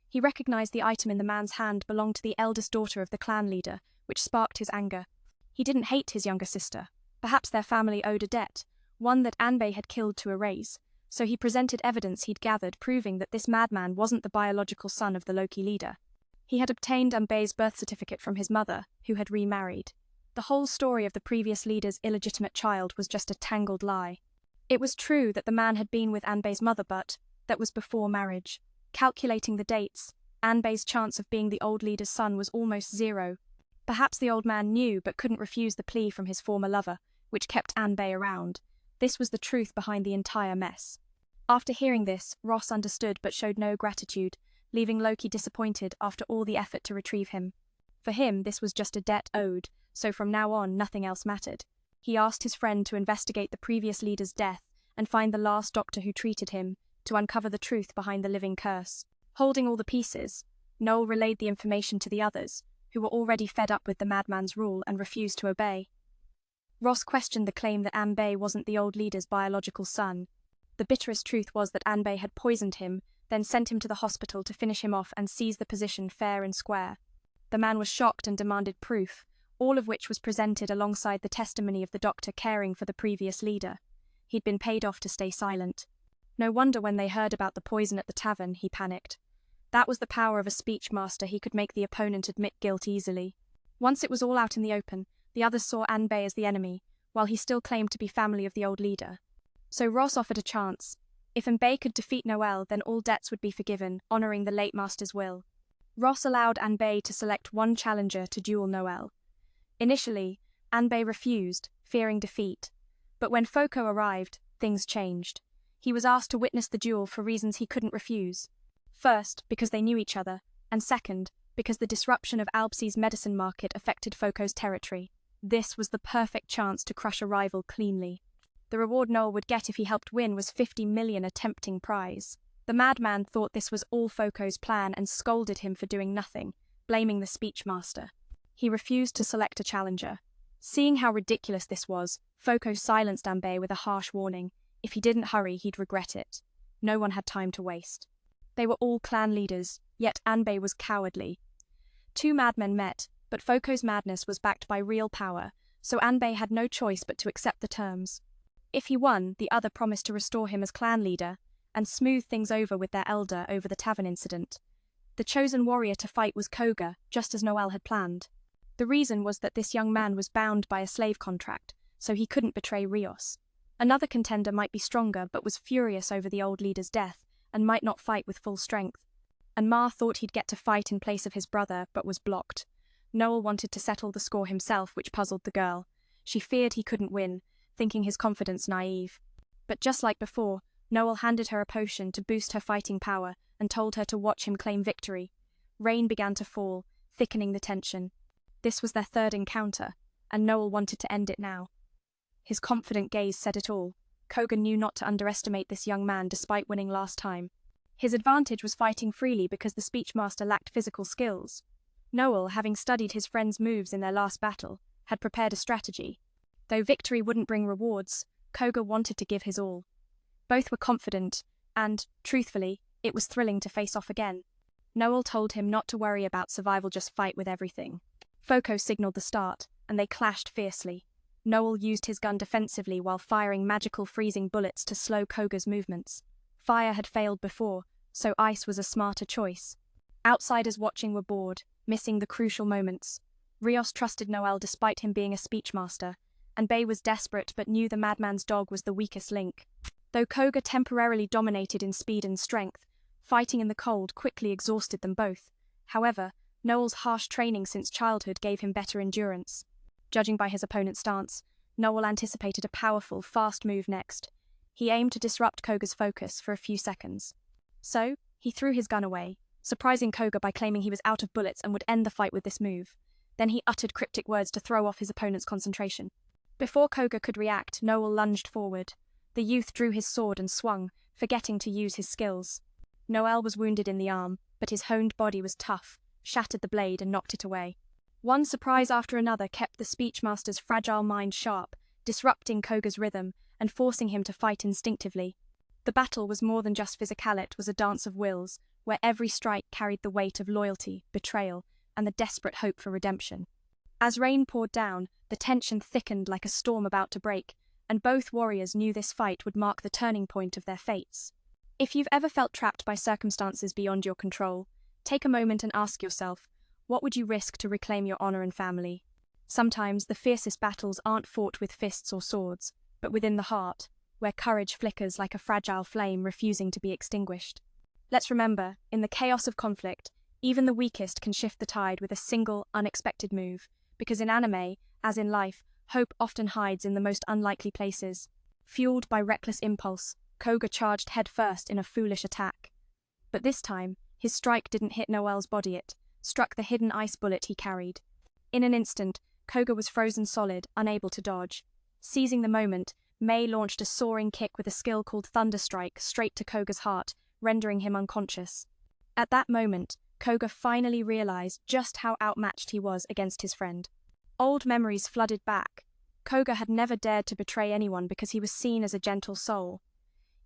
He recognized the item in the man's hand belonged to the eldest daughter of the clan leader, which sparked his anger. He didn't hate his younger sister. Perhaps their family owed a debt, one that Anbay had killed to erase, so he presented evidence he'd gathered proving that this madman wasn't the biological son of the Loki leader. He had obtained Anbay's birth certificate from his mother, who had remarried. The whole story of the previous leader's illegitimate child was just a tangled lie. It was true that the man had been with Anbay's mother, but that was before marriage. Calculating the dates, Anbay's chance of being the old leader's son was almost zero. Perhaps the old man knew but couldn't refuse the plea from his former lover, which kept Anbay around. This was the truth behind the entire mess. After hearing this, Ross understood but showed no gratitude, leaving Loki disappointed after all the effort to retrieve him. For him, this was just a debt owed, so from now on nothing else mattered. He asked his friend to investigate the previous leader's death and find the last doctor who treated him, to uncover the truth behind the living curse. Holding all the pieces, Noel relayed the information to the others, who were already fed up with the madman's rule and refused to obey. Ross questioned the claim that Anbay wasn't the old leader's biological son. The bitterest truth was that Anbay had poisoned him, then sent him to the hospital to finish him off and seize the position fair and square. The man was shocked and demanded proof, all of which was presented alongside the testimony of the doctor caring for the previous leader. He'd been paid off to stay silent. No wonder when they heard about the poison at the tavern, he panicked. That was the power of a speech master. He could make the opponent admit guilt easily. Once it was all out in the open, the others saw Anbay as the enemy, while he still claimed to be family of the old leader. So Ross offered a chance. If Anbay could defeat Noel, then all debts would be forgiven, honoring the late master's will. Ross allowed Anbay to select one challenger to duel Noel. Initially, Anbay refused, fearing defeat. But when Foko arrived, things changed. He was asked to witness the duel for reasons he couldn't refuse. First, because they knew each other, and second, because the disruption of Albsea's medicine market affected Foko's territory. This was the perfect chance to crush a rival cleanly. The reward Noel would get if he helped win was 50 million, a tempting prize. The madman thought this was all Foko's plan and scolded him for doing nothing, blaming the speech master. He refused to select a challenger. Seeing how ridiculous this was, Foko silenced Anbay with a harsh warning. If he didn't hurry, he'd regret it. No one had time to waste. They were all clan leaders, yet Anbay was cowardly. Two madmen met, but Foko's madness was backed by real power, so Anbay had no choice but to accept the terms. If he won, the other promised to restore him as clan leader and smooth things over with their elder over the tavern incident. The chosen warrior to fight was Koga, just as Noel had planned. The reason was that this young man was bound by a slave contract, so he couldn't betray Rios. Another contender might be stronger but was furious over the old leader's death and might not fight with full strength. And Ma thought he'd get to fight in place of his brother but was blocked. Noel wanted to settle the score himself, which puzzled the girl. She feared he couldn't win, thinking his confidence naive. But just like before, Noel handed her a potion to boost her fighting power and told her to watch him claim victory. Rain began to fall, thickening the tension. This was their third encounter, and Noel wanted to end it now. His confident gaze said it all. Koga knew not to underestimate this young man despite winning last time. His advantage was fighting freely because the speech master lacked physical skills. Noel, having studied his friend's moves in their last battle, had prepared a strategy. Though victory wouldn't bring rewards, Koga wanted to give his all. Both were confident, and, truthfully, It was thrilling to face off again. Noel told him not to worry about survival, just fight with everything. Foko signaled the start, and they clashed fiercely. Noel used his gun defensively while firing magical freezing bullets to slow Koga's movements. Fire had failed before, so ice was a smarter choice. Outsiders watching were bored, missing the crucial moments. Rios trusted Noel despite him being a speech master, and Bay was desperate but knew the madman's dog was the weakest link. Though Koga temporarily dominated in speed and strength, fighting in the cold quickly exhausted them both. However, Noel's harsh training since childhood gave him better endurance. Judging by his opponent's stance, Noel anticipated a powerful, fast move next. He aimed to disrupt Koga's focus for a few seconds. So, he threw his gun away, surprising Koga by claiming he was out of bullets and would end the fight with this move. Then he uttered cryptic words to throw off his opponent's concentration. Before Koga could react, Noel lunged forward. The youth drew his sword and swung, forgetting to use his skills. Noel was wounded in the arm, but his honed body was tough, shattered the blade and knocked it away. One surprise after another kept the speechmaster's fragile mind sharp, disrupting Koga's rhythm and forcing him to fight instinctively. The battle was more than just physical, it was a dance of wills, where every strike carried the weight of loyalty, betrayal, and the desperate hope for redemption. As rain poured down, the tension thickened like a storm about to break, and both warriors knew this fight would mark the turning point of their fates. If you've ever felt trapped by circumstances beyond your control, take a moment and ask yourself, what would you risk to reclaim your honor and family? Sometimes the fiercest battles aren't fought with fists or swords, but within the heart, where courage flickers like a fragile flame refusing to be extinguished. Let's remember, in the chaos of conflict, even the weakest can shift the tide with a single, unexpected move, because in anime, as in life, hope often hides in the most unlikely places. Fueled by reckless impulse, Koga charged headfirst in a foolish attack. But this time, his strike didn't hit Noel's body, it struck the hidden ice bullet he carried. In an instant, Koga was frozen solid, unable to dodge. Seizing the moment, May launched a soaring kick with a skill called Thunder Strike straight to Koga's heart, rendering him unconscious. At that moment, Koga finally realized just how outmatched he was against his friend. Old memories flooded back. Koga had never dared to betray anyone because he was seen as a gentle soul.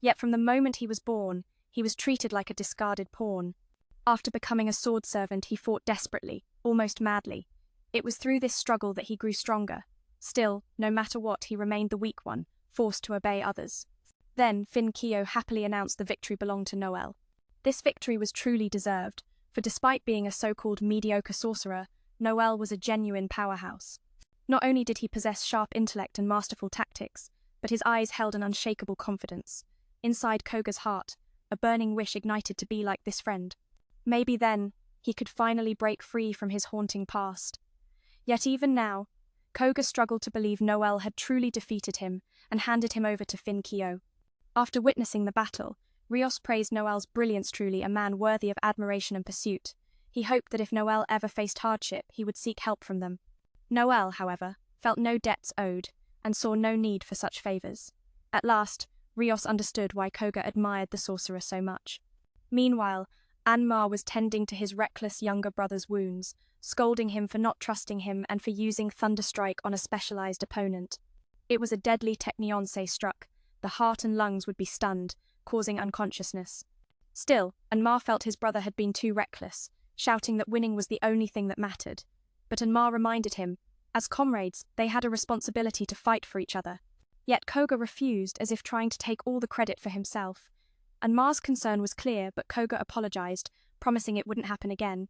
Yet from the moment he was born, he was treated like a discarded pawn. After becoming a sword servant, he fought desperately, almost madly. It was through this struggle that he grew stronger. Still, no matter what, he remained the weak one, forced to obey others. Then, Fin-Kyo happily announced the victory belonged to Noel. This victory was truly deserved, for despite being a so-called mediocre sorcerer, Noel was a genuine powerhouse. Not only did he possess sharp intellect and masterful tactics, but his eyes held an unshakable confidence. Inside Koga's heart, a burning wish ignited to be like this friend. Maybe then, he could finally break free from his haunting past. Yet even now, Koga struggled to believe Noel had truly defeated him and handed him over to Fin-Kyo. After witnessing the battle, Rios praised Noel's brilliance, truly a man worthy of admiration and pursuit. He hoped that if Noel ever faced hardship, he would seek help from them. Noel, however, felt no debts owed and saw no need for such favors. At last, Rios understood why Koga admired the sorcerer so much. Meanwhile, Anmar was tending to his reckless younger brother's wounds, scolding him for not trusting him and for using Thunderstrike on a specialized opponent. It was a deadly technion struck. The heart and lungs would be stunned, causing unconsciousness. Still, Anmar felt his brother had been too reckless, shouting that winning was the only thing that mattered. But Anmar reminded him, as comrades, they had a responsibility to fight for each other. Yet Koga refused, as if trying to take all the credit for himself. Anmar's concern was clear, but Koga apologized, promising it wouldn't happen again.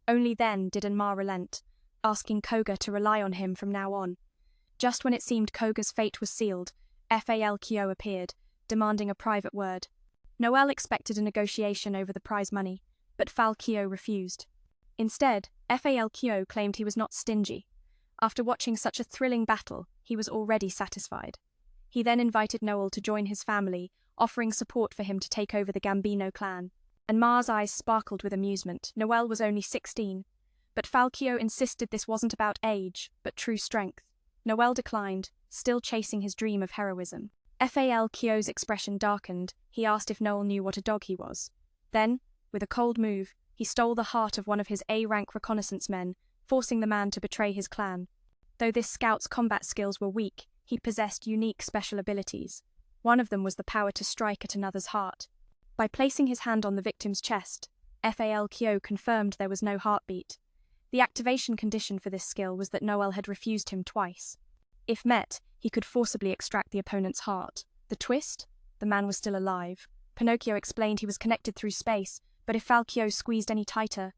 Only then did Anmar relent, asking Koga to rely on him from now on. Just when it seemed Koga's fate was sealed, Fal-Kyo appeared, demanding a private word. Noel expected a negotiation over the prize money, but Fal-Kyo refused. Instead, Fal-Kyo claimed he was not stingy. After watching such a thrilling battle, he was already satisfied. He then invited Noel to join his family, offering support for him to take over the Gambino clan. Anmar's eyes sparkled with amusement. Noel was only 16, but Fal-Kyo insisted this wasn't about age, but true strength. Noel declined, still chasing his dream of heroism. Fal-Kyo's expression darkened. He asked if Noel knew what a dog he was. Then, with a cold move, he stole the heart of one of his A-rank reconnaissance men, forcing the man to betray his clan. Though this scout's combat skills were weak, he possessed unique special abilities. One of them was the power to strike at another's heart. By placing his hand on the victim's chest, Fal Kyo confirmed there was no heartbeat. The activation condition for this skill was that Noel had refused him twice. If met, he could forcibly extract the opponent's heart. The twist? The man was still alive. Pinocchio explained he was connected through space, but if Falkio squeezed any tighter,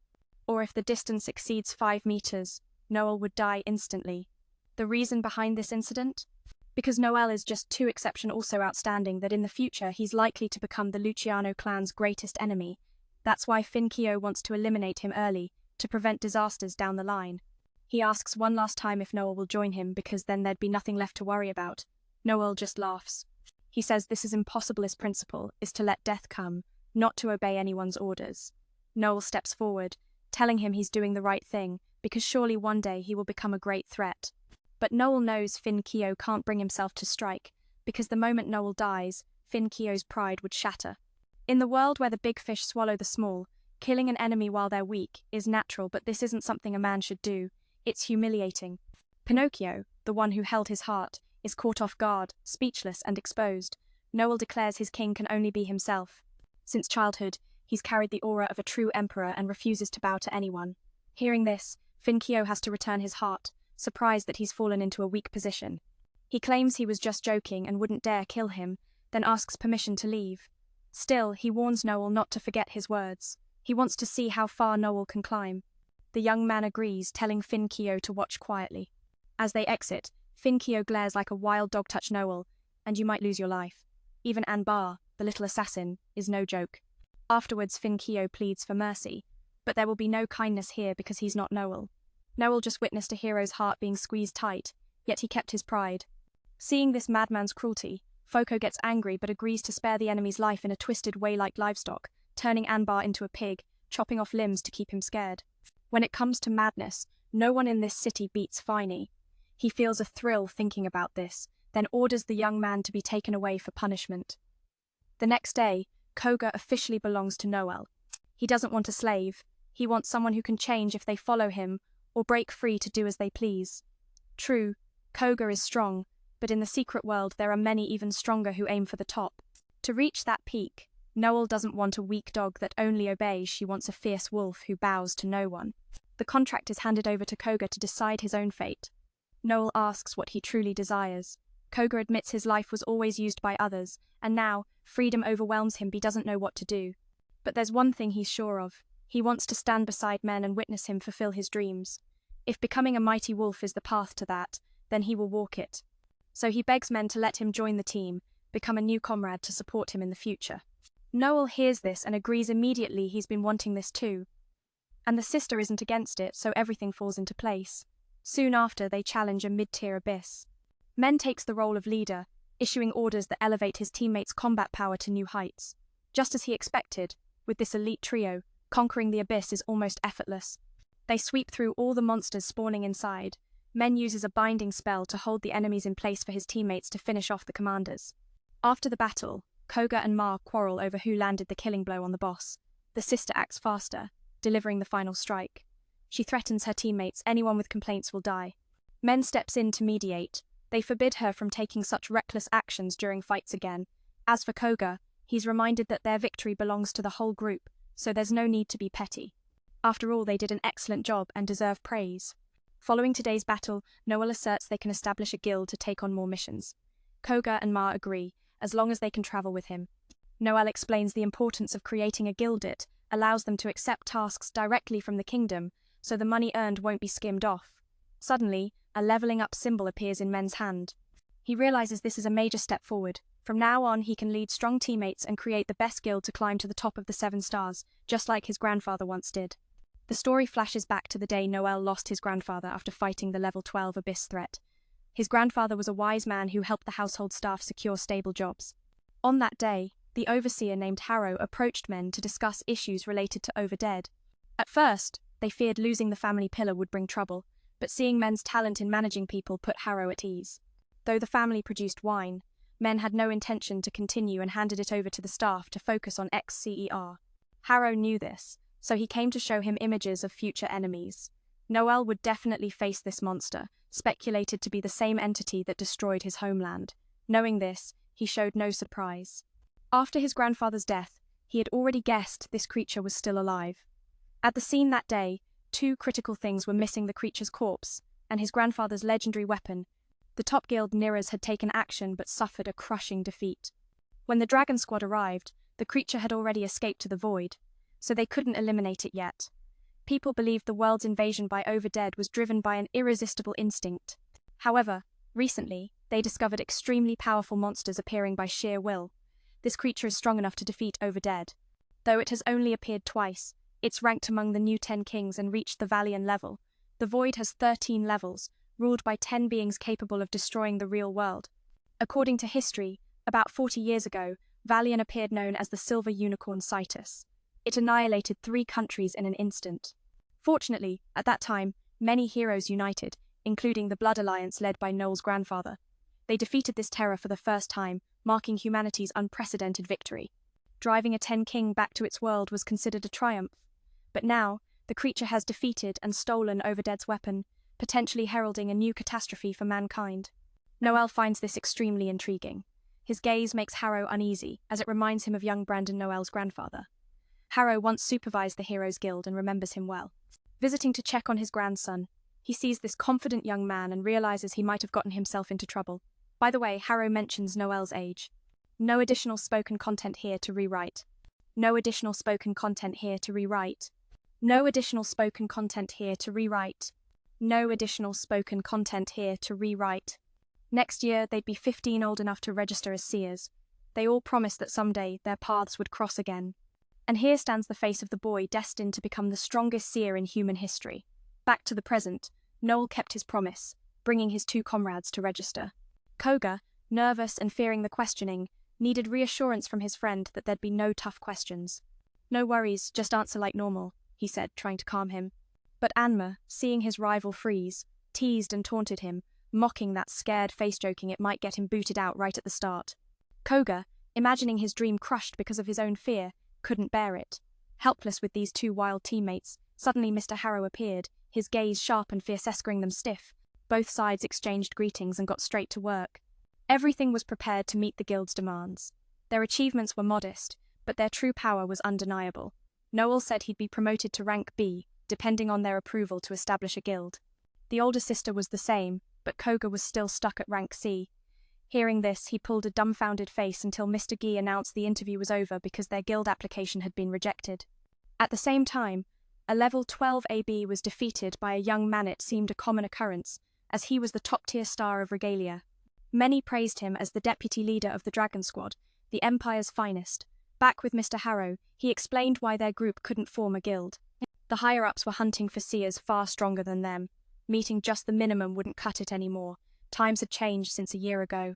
or if the distance exceeds 5 meters, Noel would die instantly. The reason behind this incident? Because Noel is just too exceptional, also outstanding, that in the future he's likely to become the Luciano clan's greatest enemy. That's why Finkio wants to eliminate him early, to prevent disasters down the line. He asks one last time if Noel will join him because then there'd be nothing left to worry about. Noel just laughs. He says this is impossible. His principle is to let death come, not to obey anyone's orders. Noel steps forward, telling him he's doing the right thing, because surely one day he will become a great threat. But Noel knows Finkio can't bring himself to strike, because the moment Noel dies, Finkio's pride would shatter. In the world where the big fish swallow the small, killing an enemy while they're weak is natural, but this isn't something a man should do. It's humiliating. Pinocchio, the one who held his heart, is caught off guard, speechless and exposed. Noel declares his king can only be himself. Since childhood, he's carried the aura of a true emperor and refuses to bow to anyone. Hearing this, Finkio has to return his heart, surprised that he's fallen into a weak position. He claims he was just joking and wouldn't dare kill him, then asks permission to leave. Still, he warns Noel not to forget his words. He wants to see how far Noel can climb. The young man agrees, telling Finkio to watch quietly. As they exit, Finkio glares like a wild dog. Touch Noel, and you might lose your life. Even Anbar, the little assassin, is no joke. Afterwards, Finkio pleads for mercy, but there will be no kindness here because he's not Noel. Noel just witnessed a hero's heart being squeezed tight, yet he kept his pride. Seeing this madman's cruelty, Foko gets angry but agrees to spare the enemy's life in a twisted way like livestock, turning Anbar into a pig, chopping off limbs to keep him scared. When it comes to madness, no one in this city beats Finey. He feels a thrill thinking about this, then orders the young man to be taken away for punishment. The next day, Koga officially belongs to Noel. He doesn't want a slave. He wants someone who can change if they follow him, or break free to do as they please. True, Koga is strong, but in the secret world there are many even stronger who aim for the top. To reach that peak, Noel doesn't want a weak dog that only obeys. She wants a fierce wolf who bows to no one. The contract is handed over to Koga to decide his own fate. Noel asks what he truly desires. Koga admits his life was always used by others, and now freedom overwhelms him. He doesn't know what to do. But there's one thing he's sure of. He wants to stand beside men and witness him fulfill his dreams. If becoming a mighty wolf is the path to that, then he will walk it. So he begs men to let him join the team, become a new comrade to support him in the future. Noel hears this and agrees immediately. He's been wanting this too. And the sister isn't against it, so everything falls into place. Soon after, they challenge a mid-tier abyss. Men takes the role of leader, issuing orders that elevate his teammates' combat power to new heights. Just as he expected, with this elite trio, conquering the abyss is almost effortless. They sweep through all the monsters spawning inside. Men uses a binding spell to hold the enemies in place for his teammates to finish off the commanders. After the battle, Koga and Ma quarrel over who landed the killing blow on the boss. The sister acts faster, delivering the final strike. She threatens her teammates. Anyone with complaints will die. Men steps in to mediate. They forbid her from taking such reckless actions during fights again. As for Koga, he's reminded that their victory belongs to the whole group, so there's no need to be petty. After all, they did an excellent job and deserve praise. Following today's battle, Noel asserts they can establish a guild to take on more missions. Koga and Ma agree, as long as they can travel with him. Noel explains the importance of creating a guild. It allows them to accept tasks directly from the kingdom, so the money earned won't be skimmed off. Suddenly, a leveling up symbol appears in Men's hand. He realizes this is a major step forward. From now on, he can lead strong teammates and create the best guild to climb to the top of the 7 stars, just like his grandfather once did. The story flashes back to the day Noel lost his grandfather after fighting the level 12 abyss threat. His grandfather was a wise man who helped the household staff secure stable jobs. On that day, the overseer named Harrow approached men to discuss issues related to Overdead. At first, they feared losing the family pillar would bring trouble, but seeing men's talent in managing people put Harrow at ease. Though the family produced wine, men had no intention to continue and handed it over to the staff to focus on XCER. Harrow knew this, so he came to show him images of future enemies. Noel would definitely face this monster, speculated to be the same entity that destroyed his homeland. Knowing this, he showed no surprise. After his grandfather's death, He had already guessed this creature was still alive. At the scene that day, two critical things were missing: the creature's corpse and his grandfather's legendary weapon. The top guild Niras had taken action but suffered a crushing defeat. When the dragon squad arrived, the creature had already escaped to the void, so they couldn't eliminate it yet. People believed the world's invasion by Overdead was driven by an irresistible instinct. However, recently, they discovered extremely powerful monsters appearing by sheer will. This creature is strong enough to defeat Overdead. Though it has only appeared twice, it's ranked among the new 10 kings and reached the Valian level. The void has 13 levels, ruled by 10 beings capable of destroying the real world. According to history, about 40 years ago, Valian appeared known as the Silver Unicorn Citus. It annihilated 3 countries in an instant. Fortunately, at that time, many heroes united, including the Blood Alliance led by Noel's grandfather. They defeated this terror for the first time, marking humanity's unprecedented victory. Driving a 10 king back to its world was considered a triumph. But now, the creature has defeated and stolen Overdead's weapon, potentially heralding a new catastrophe for mankind. Noel finds this extremely intriguing. His gaze makes Harrow uneasy, as it reminds him of young Brandon Noel's grandfather. Harrow once supervised the Heroes Guild and remembers him well. Visiting to check on his grandson, he sees this confident young man and realizes he might have gotten himself into trouble. By the way, Harrow mentions Noel's age. No additional spoken content here to rewrite. No additional spoken content here to rewrite. No additional spoken content here to rewrite. No additional spoken content here to rewrite. Next year, they'd be 15, old enough to register as seers. They all promised that someday their paths would cross again. And here stands the face of the boy destined to become the strongest seer in human history. Back to the present, Noel kept his promise, bringing his 2 comrades to register. Koga, nervous and fearing the questioning, needed reassurance from his friend that there'd be no tough questions. "No worries, just answer like normal," he said, trying to calm him. But Anma, seeing his rival freeze, teased and taunted him, mocking that scared face, joking it might get him booted out right at the start. Koga, imagining his dream crushed because of his own fear, couldn't bear it. Helpless with these 2 wild teammates, suddenly Mr. Harrow appeared, his gaze sharp and fierce, escering them stiff. Both sides exchanged greetings and got straight to work. Everything was prepared to meet the guild's demands. Their achievements were modest, but their true power was undeniable. Noel said he'd be promoted to rank B, depending on their approval to establish a guild. The older sister was the same, but Koga was still stuck at rank C. Hearing this, he pulled a dumbfounded face until Mr. Gee announced the interview was over because their guild application had been rejected. At the same time, a level 12 AB was defeated by a young man. It seemed a common occurrence, as he was the top-tier star of Regalia. Many praised him as the deputy leader of the Dragon Squad, the Empire's finest. Back with Mr. Harrow, he explained why their group couldn't form a guild. The higher-ups were hunting for seers far stronger than them. Meeting just the minimum wouldn't cut it anymore. Times had changed since a year ago.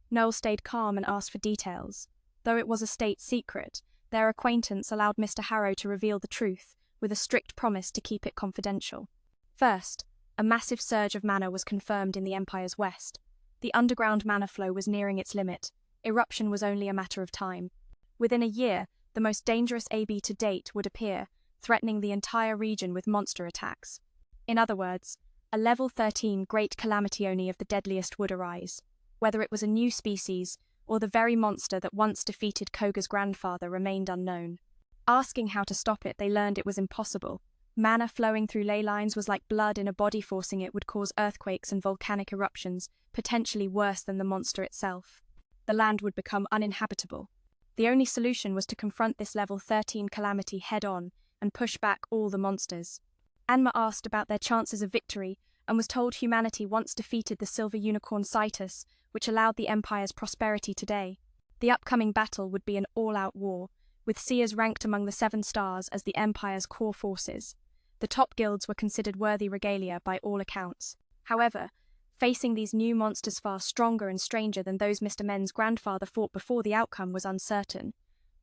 Noel stayed calm and asked for details. Though it was a state secret, their acquaintance allowed Mr. Harrow to reveal the truth, with a strict promise to keep it confidential. First, a massive surge of mana was confirmed in the Empire's west. The underground mana flow was nearing its limit. Eruption was only a matter of time. Within a year, the most dangerous AB to date would appear, threatening the entire region with monster attacks. In other words, a level 13 great calamity only of the deadliest would arise. Whether it was a new species, or the very monster that once defeated Koga's grandfather, remained unknown. Asking how to stop it, they learned it was impossible. Mana flowing through ley lines was like blood in a body. Forcing it would cause earthquakes and volcanic eruptions, potentially worse than the monster itself. The land would become uninhabitable. The only solution was to confront this level 13 calamity head-on and push back all the monsters. Anma asked about their chances of victory and was told humanity once defeated the Silver Unicorn Citus, which allowed the Empire's prosperity today. The upcoming battle would be an all-out war, with seers ranked among the 7 stars as the Empire's core forces. The top guilds were considered worthy regalia by all accounts. However, facing these new monsters far stronger and stranger than those Mr. Men's grandfather fought before, the outcome was uncertain.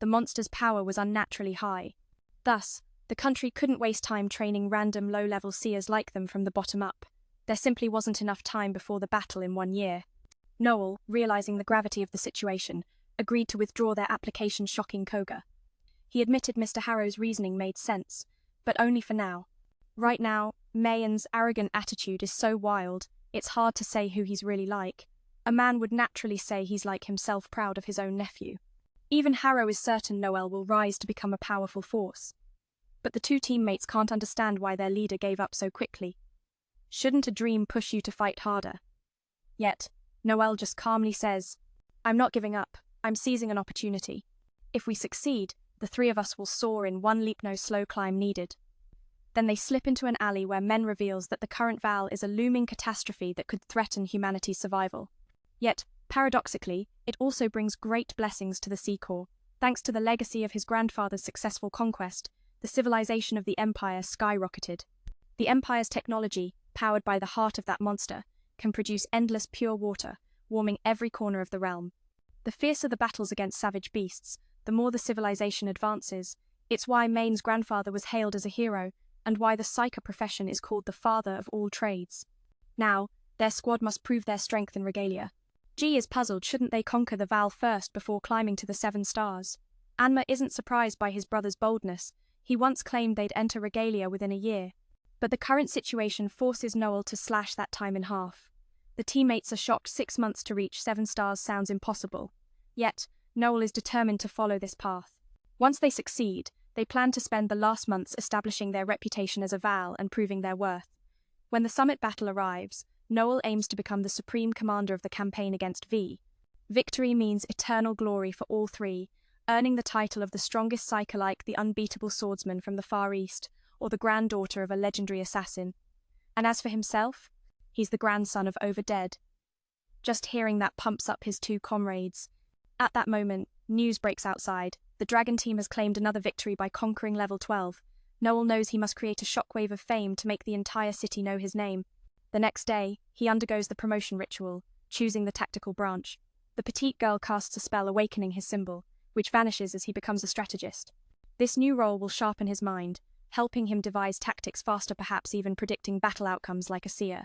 The monsters' power was unnaturally high. Thus, the country couldn't waste time training random low-level seers like them from the bottom up. There simply wasn't enough time before the battle in 1 year. Noel, realizing the gravity of the situation, agreed to withdraw their application, shocking Koga. He admitted Mr. Harrow's reasoning made sense, but only for now. Right now, Mayan's arrogant attitude is so wild, it's hard to say who he's really like. A man would naturally say he's like himself, proud of his own nephew. Even Harrow is certain Noel will rise to become a powerful force. But the two teammates can't understand why their leader gave up so quickly. Shouldn't a dream push you to fight harder? Yet, Noel just calmly says, "I'm not giving up, I'm seizing an opportunity. If we succeed, the three of us will soar in one leap no slow climb needed." Then they slip into an alley where Men reveals that the current Val is a looming catastrophe that could threaten humanity's survival. Yet, paradoxically, it also brings great blessings to the Sea Corps. Thanks to the legacy of his grandfather's successful conquest, the civilization of the Empire skyrocketed. The Empire's technology, powered by the heart of that monster, can produce endless pure water, warming every corner of the realm. The fiercer the battles against savage beasts, the more the civilization advances. It's why Maine's grandfather was hailed as a hero, and why the psyker profession is called the father of all trades. Now, their squad must prove their strength in regalia. G is puzzled, shouldn't they conquer the Val first before climbing to the 7 stars? Anma isn't surprised by his brother's boldness. He once claimed they'd enter regalia within a year. But the current situation forces Noel to slash that time in half. The teammates are shocked 6 months to reach 7 stars sounds impossible. Yet, Noel is determined to follow this path. Once they succeed, they plan to spend the last months establishing their reputation as a Val and proving their worth. When the summit battle arrives, Noel aims to become the supreme commander of the campaign against V. Victory means eternal glory for all three, earning the title of the strongest psyker like the unbeatable swordsman from the Far East, or the granddaughter of a legendary assassin. And as for himself, he's the grandson of Overdead. Just hearing that pumps up his two comrades. At that moment, news breaks outside. The Dragon team has claimed another victory by conquering level 12. Noel knows he must create a shockwave of fame to make the entire city know his name. The next day, he undergoes the promotion ritual, choosing the tactical branch. The petite girl casts a spell awakening his symbol, which vanishes as he becomes a strategist. This new role will sharpen his mind, helping him devise tactics faster, perhaps even predicting battle outcomes like a seer.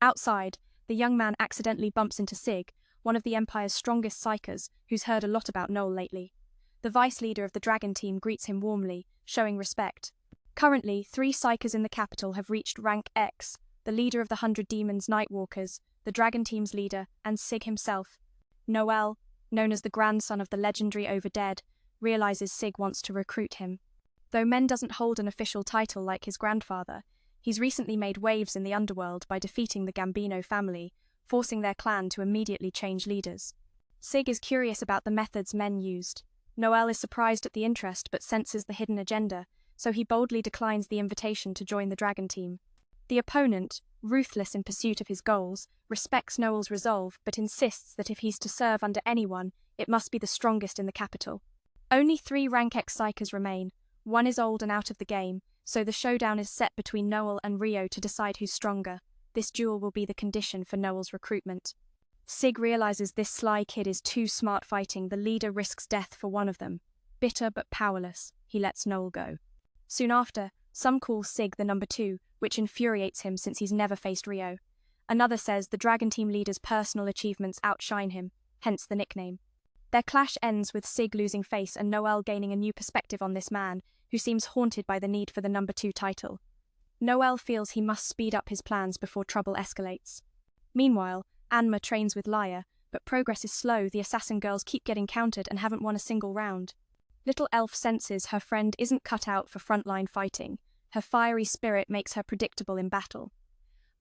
Outside, the young man accidentally bumps into Sig, one of the Empire's strongest psykers, who's heard a lot about Noel lately. The vice leader of the Dragon team greets him warmly, showing respect. Currently, 3 psykers in the capital have reached rank X, the leader of the 100 Demons Nightwalkers, the Dragon team's leader, and Sig himself. Noel, known as the grandson of the legendary Overdead, realizes Sig wants to recruit him. Though Men doesn't hold an official title like his grandfather, he's recently made waves in the underworld by defeating the Gambino family, forcing their clan to immediately change leaders. Sig is curious about the methods Men used. Noel is surprised at the interest but senses the hidden agenda, so he boldly declines the invitation to join the Dragon team. The opponent, ruthless in pursuit of his goals, respects Noel's resolve but insists that if he's to serve under anyone, it must be the strongest in the capital. Only 3 rank X psykers remain. One is old and out of the game, so the showdown is set between Noel and Rio to decide who's stronger. This duel will be the condition for Noel's recruitment. Sig realizes this sly kid is too smart fighting. The leader risks death for one of them. Bitter but powerless, he lets Noel go. Soon after, some call Sig the number 2, which infuriates him since he's never faced Rio. Another says the Dragon team leader's personal achievements outshine him, hence the nickname. Their clash ends with Sig losing face and Noel gaining a new perspective on this man, who seems haunted by the need for the number 2 title. Noel feels he must speed up his plans before trouble escalates. Meanwhile, Anma trains with Laya, but progress is slow. The assassin girls keep getting countered and haven't won a single round. Little Elf senses her friend isn't cut out for frontline fighting. Her fiery spirit makes her predictable in battle.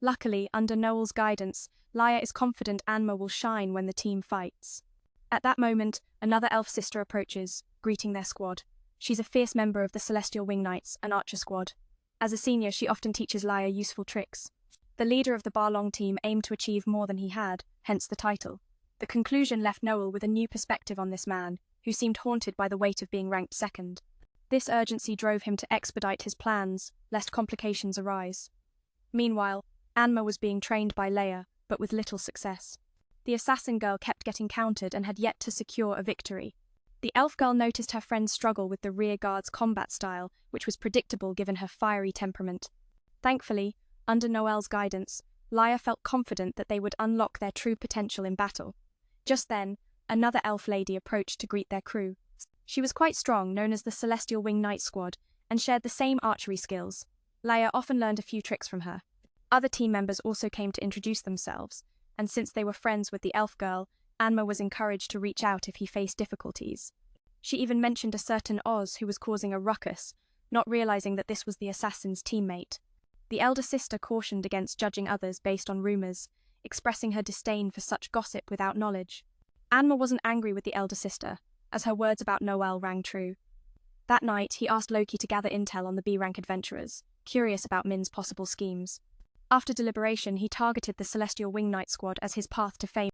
Luckily, under Noel's guidance, Laya is confident Anma will shine when the team fights. At that moment, another elf sister approaches, greeting their squad. She's a fierce member of the Celestial Wing Knights, an archer squad. As a senior, she often teaches Laya useful tricks. The leader of the Barlong team aimed to achieve more than he had, hence the title. The conclusion left Noel with a new perspective on this man, who seemed haunted by the weight of being ranked second. This urgency drove him to expedite his plans, lest complications arise. Meanwhile, Anma was being trained by Leia, but with little success. The assassin girl kept getting countered and had yet to secure a victory. The elf girl noticed her friend's struggle with the rear guard's combat style, which was predictable given her fiery temperament. Thankfully, under Noel's guidance, Laya felt confident that they would unlock their true potential in battle. Just then, another elf lady approached to greet their crew. She was quite strong, known as the Celestial Wing Knight Squad, and shared the same archery skills. Laya often learned a few tricks from her. Other team members also came to introduce themselves, and since they were friends with the elf girl, Anma was encouraged to reach out if he faced difficulties. She even mentioned a certain Oz who was causing a ruckus, not realizing that this was the assassin's teammate. The elder sister cautioned against judging others based on rumors, expressing her disdain for such gossip without knowledge. Anma wasn't angry with the elder sister, as her words about Noel rang true. That night, he asked Loki to gather intel on the B-rank adventurers, curious about Min's possible schemes. After deliberation, he targeted the Celestial Wing Knight squad as his path to fame.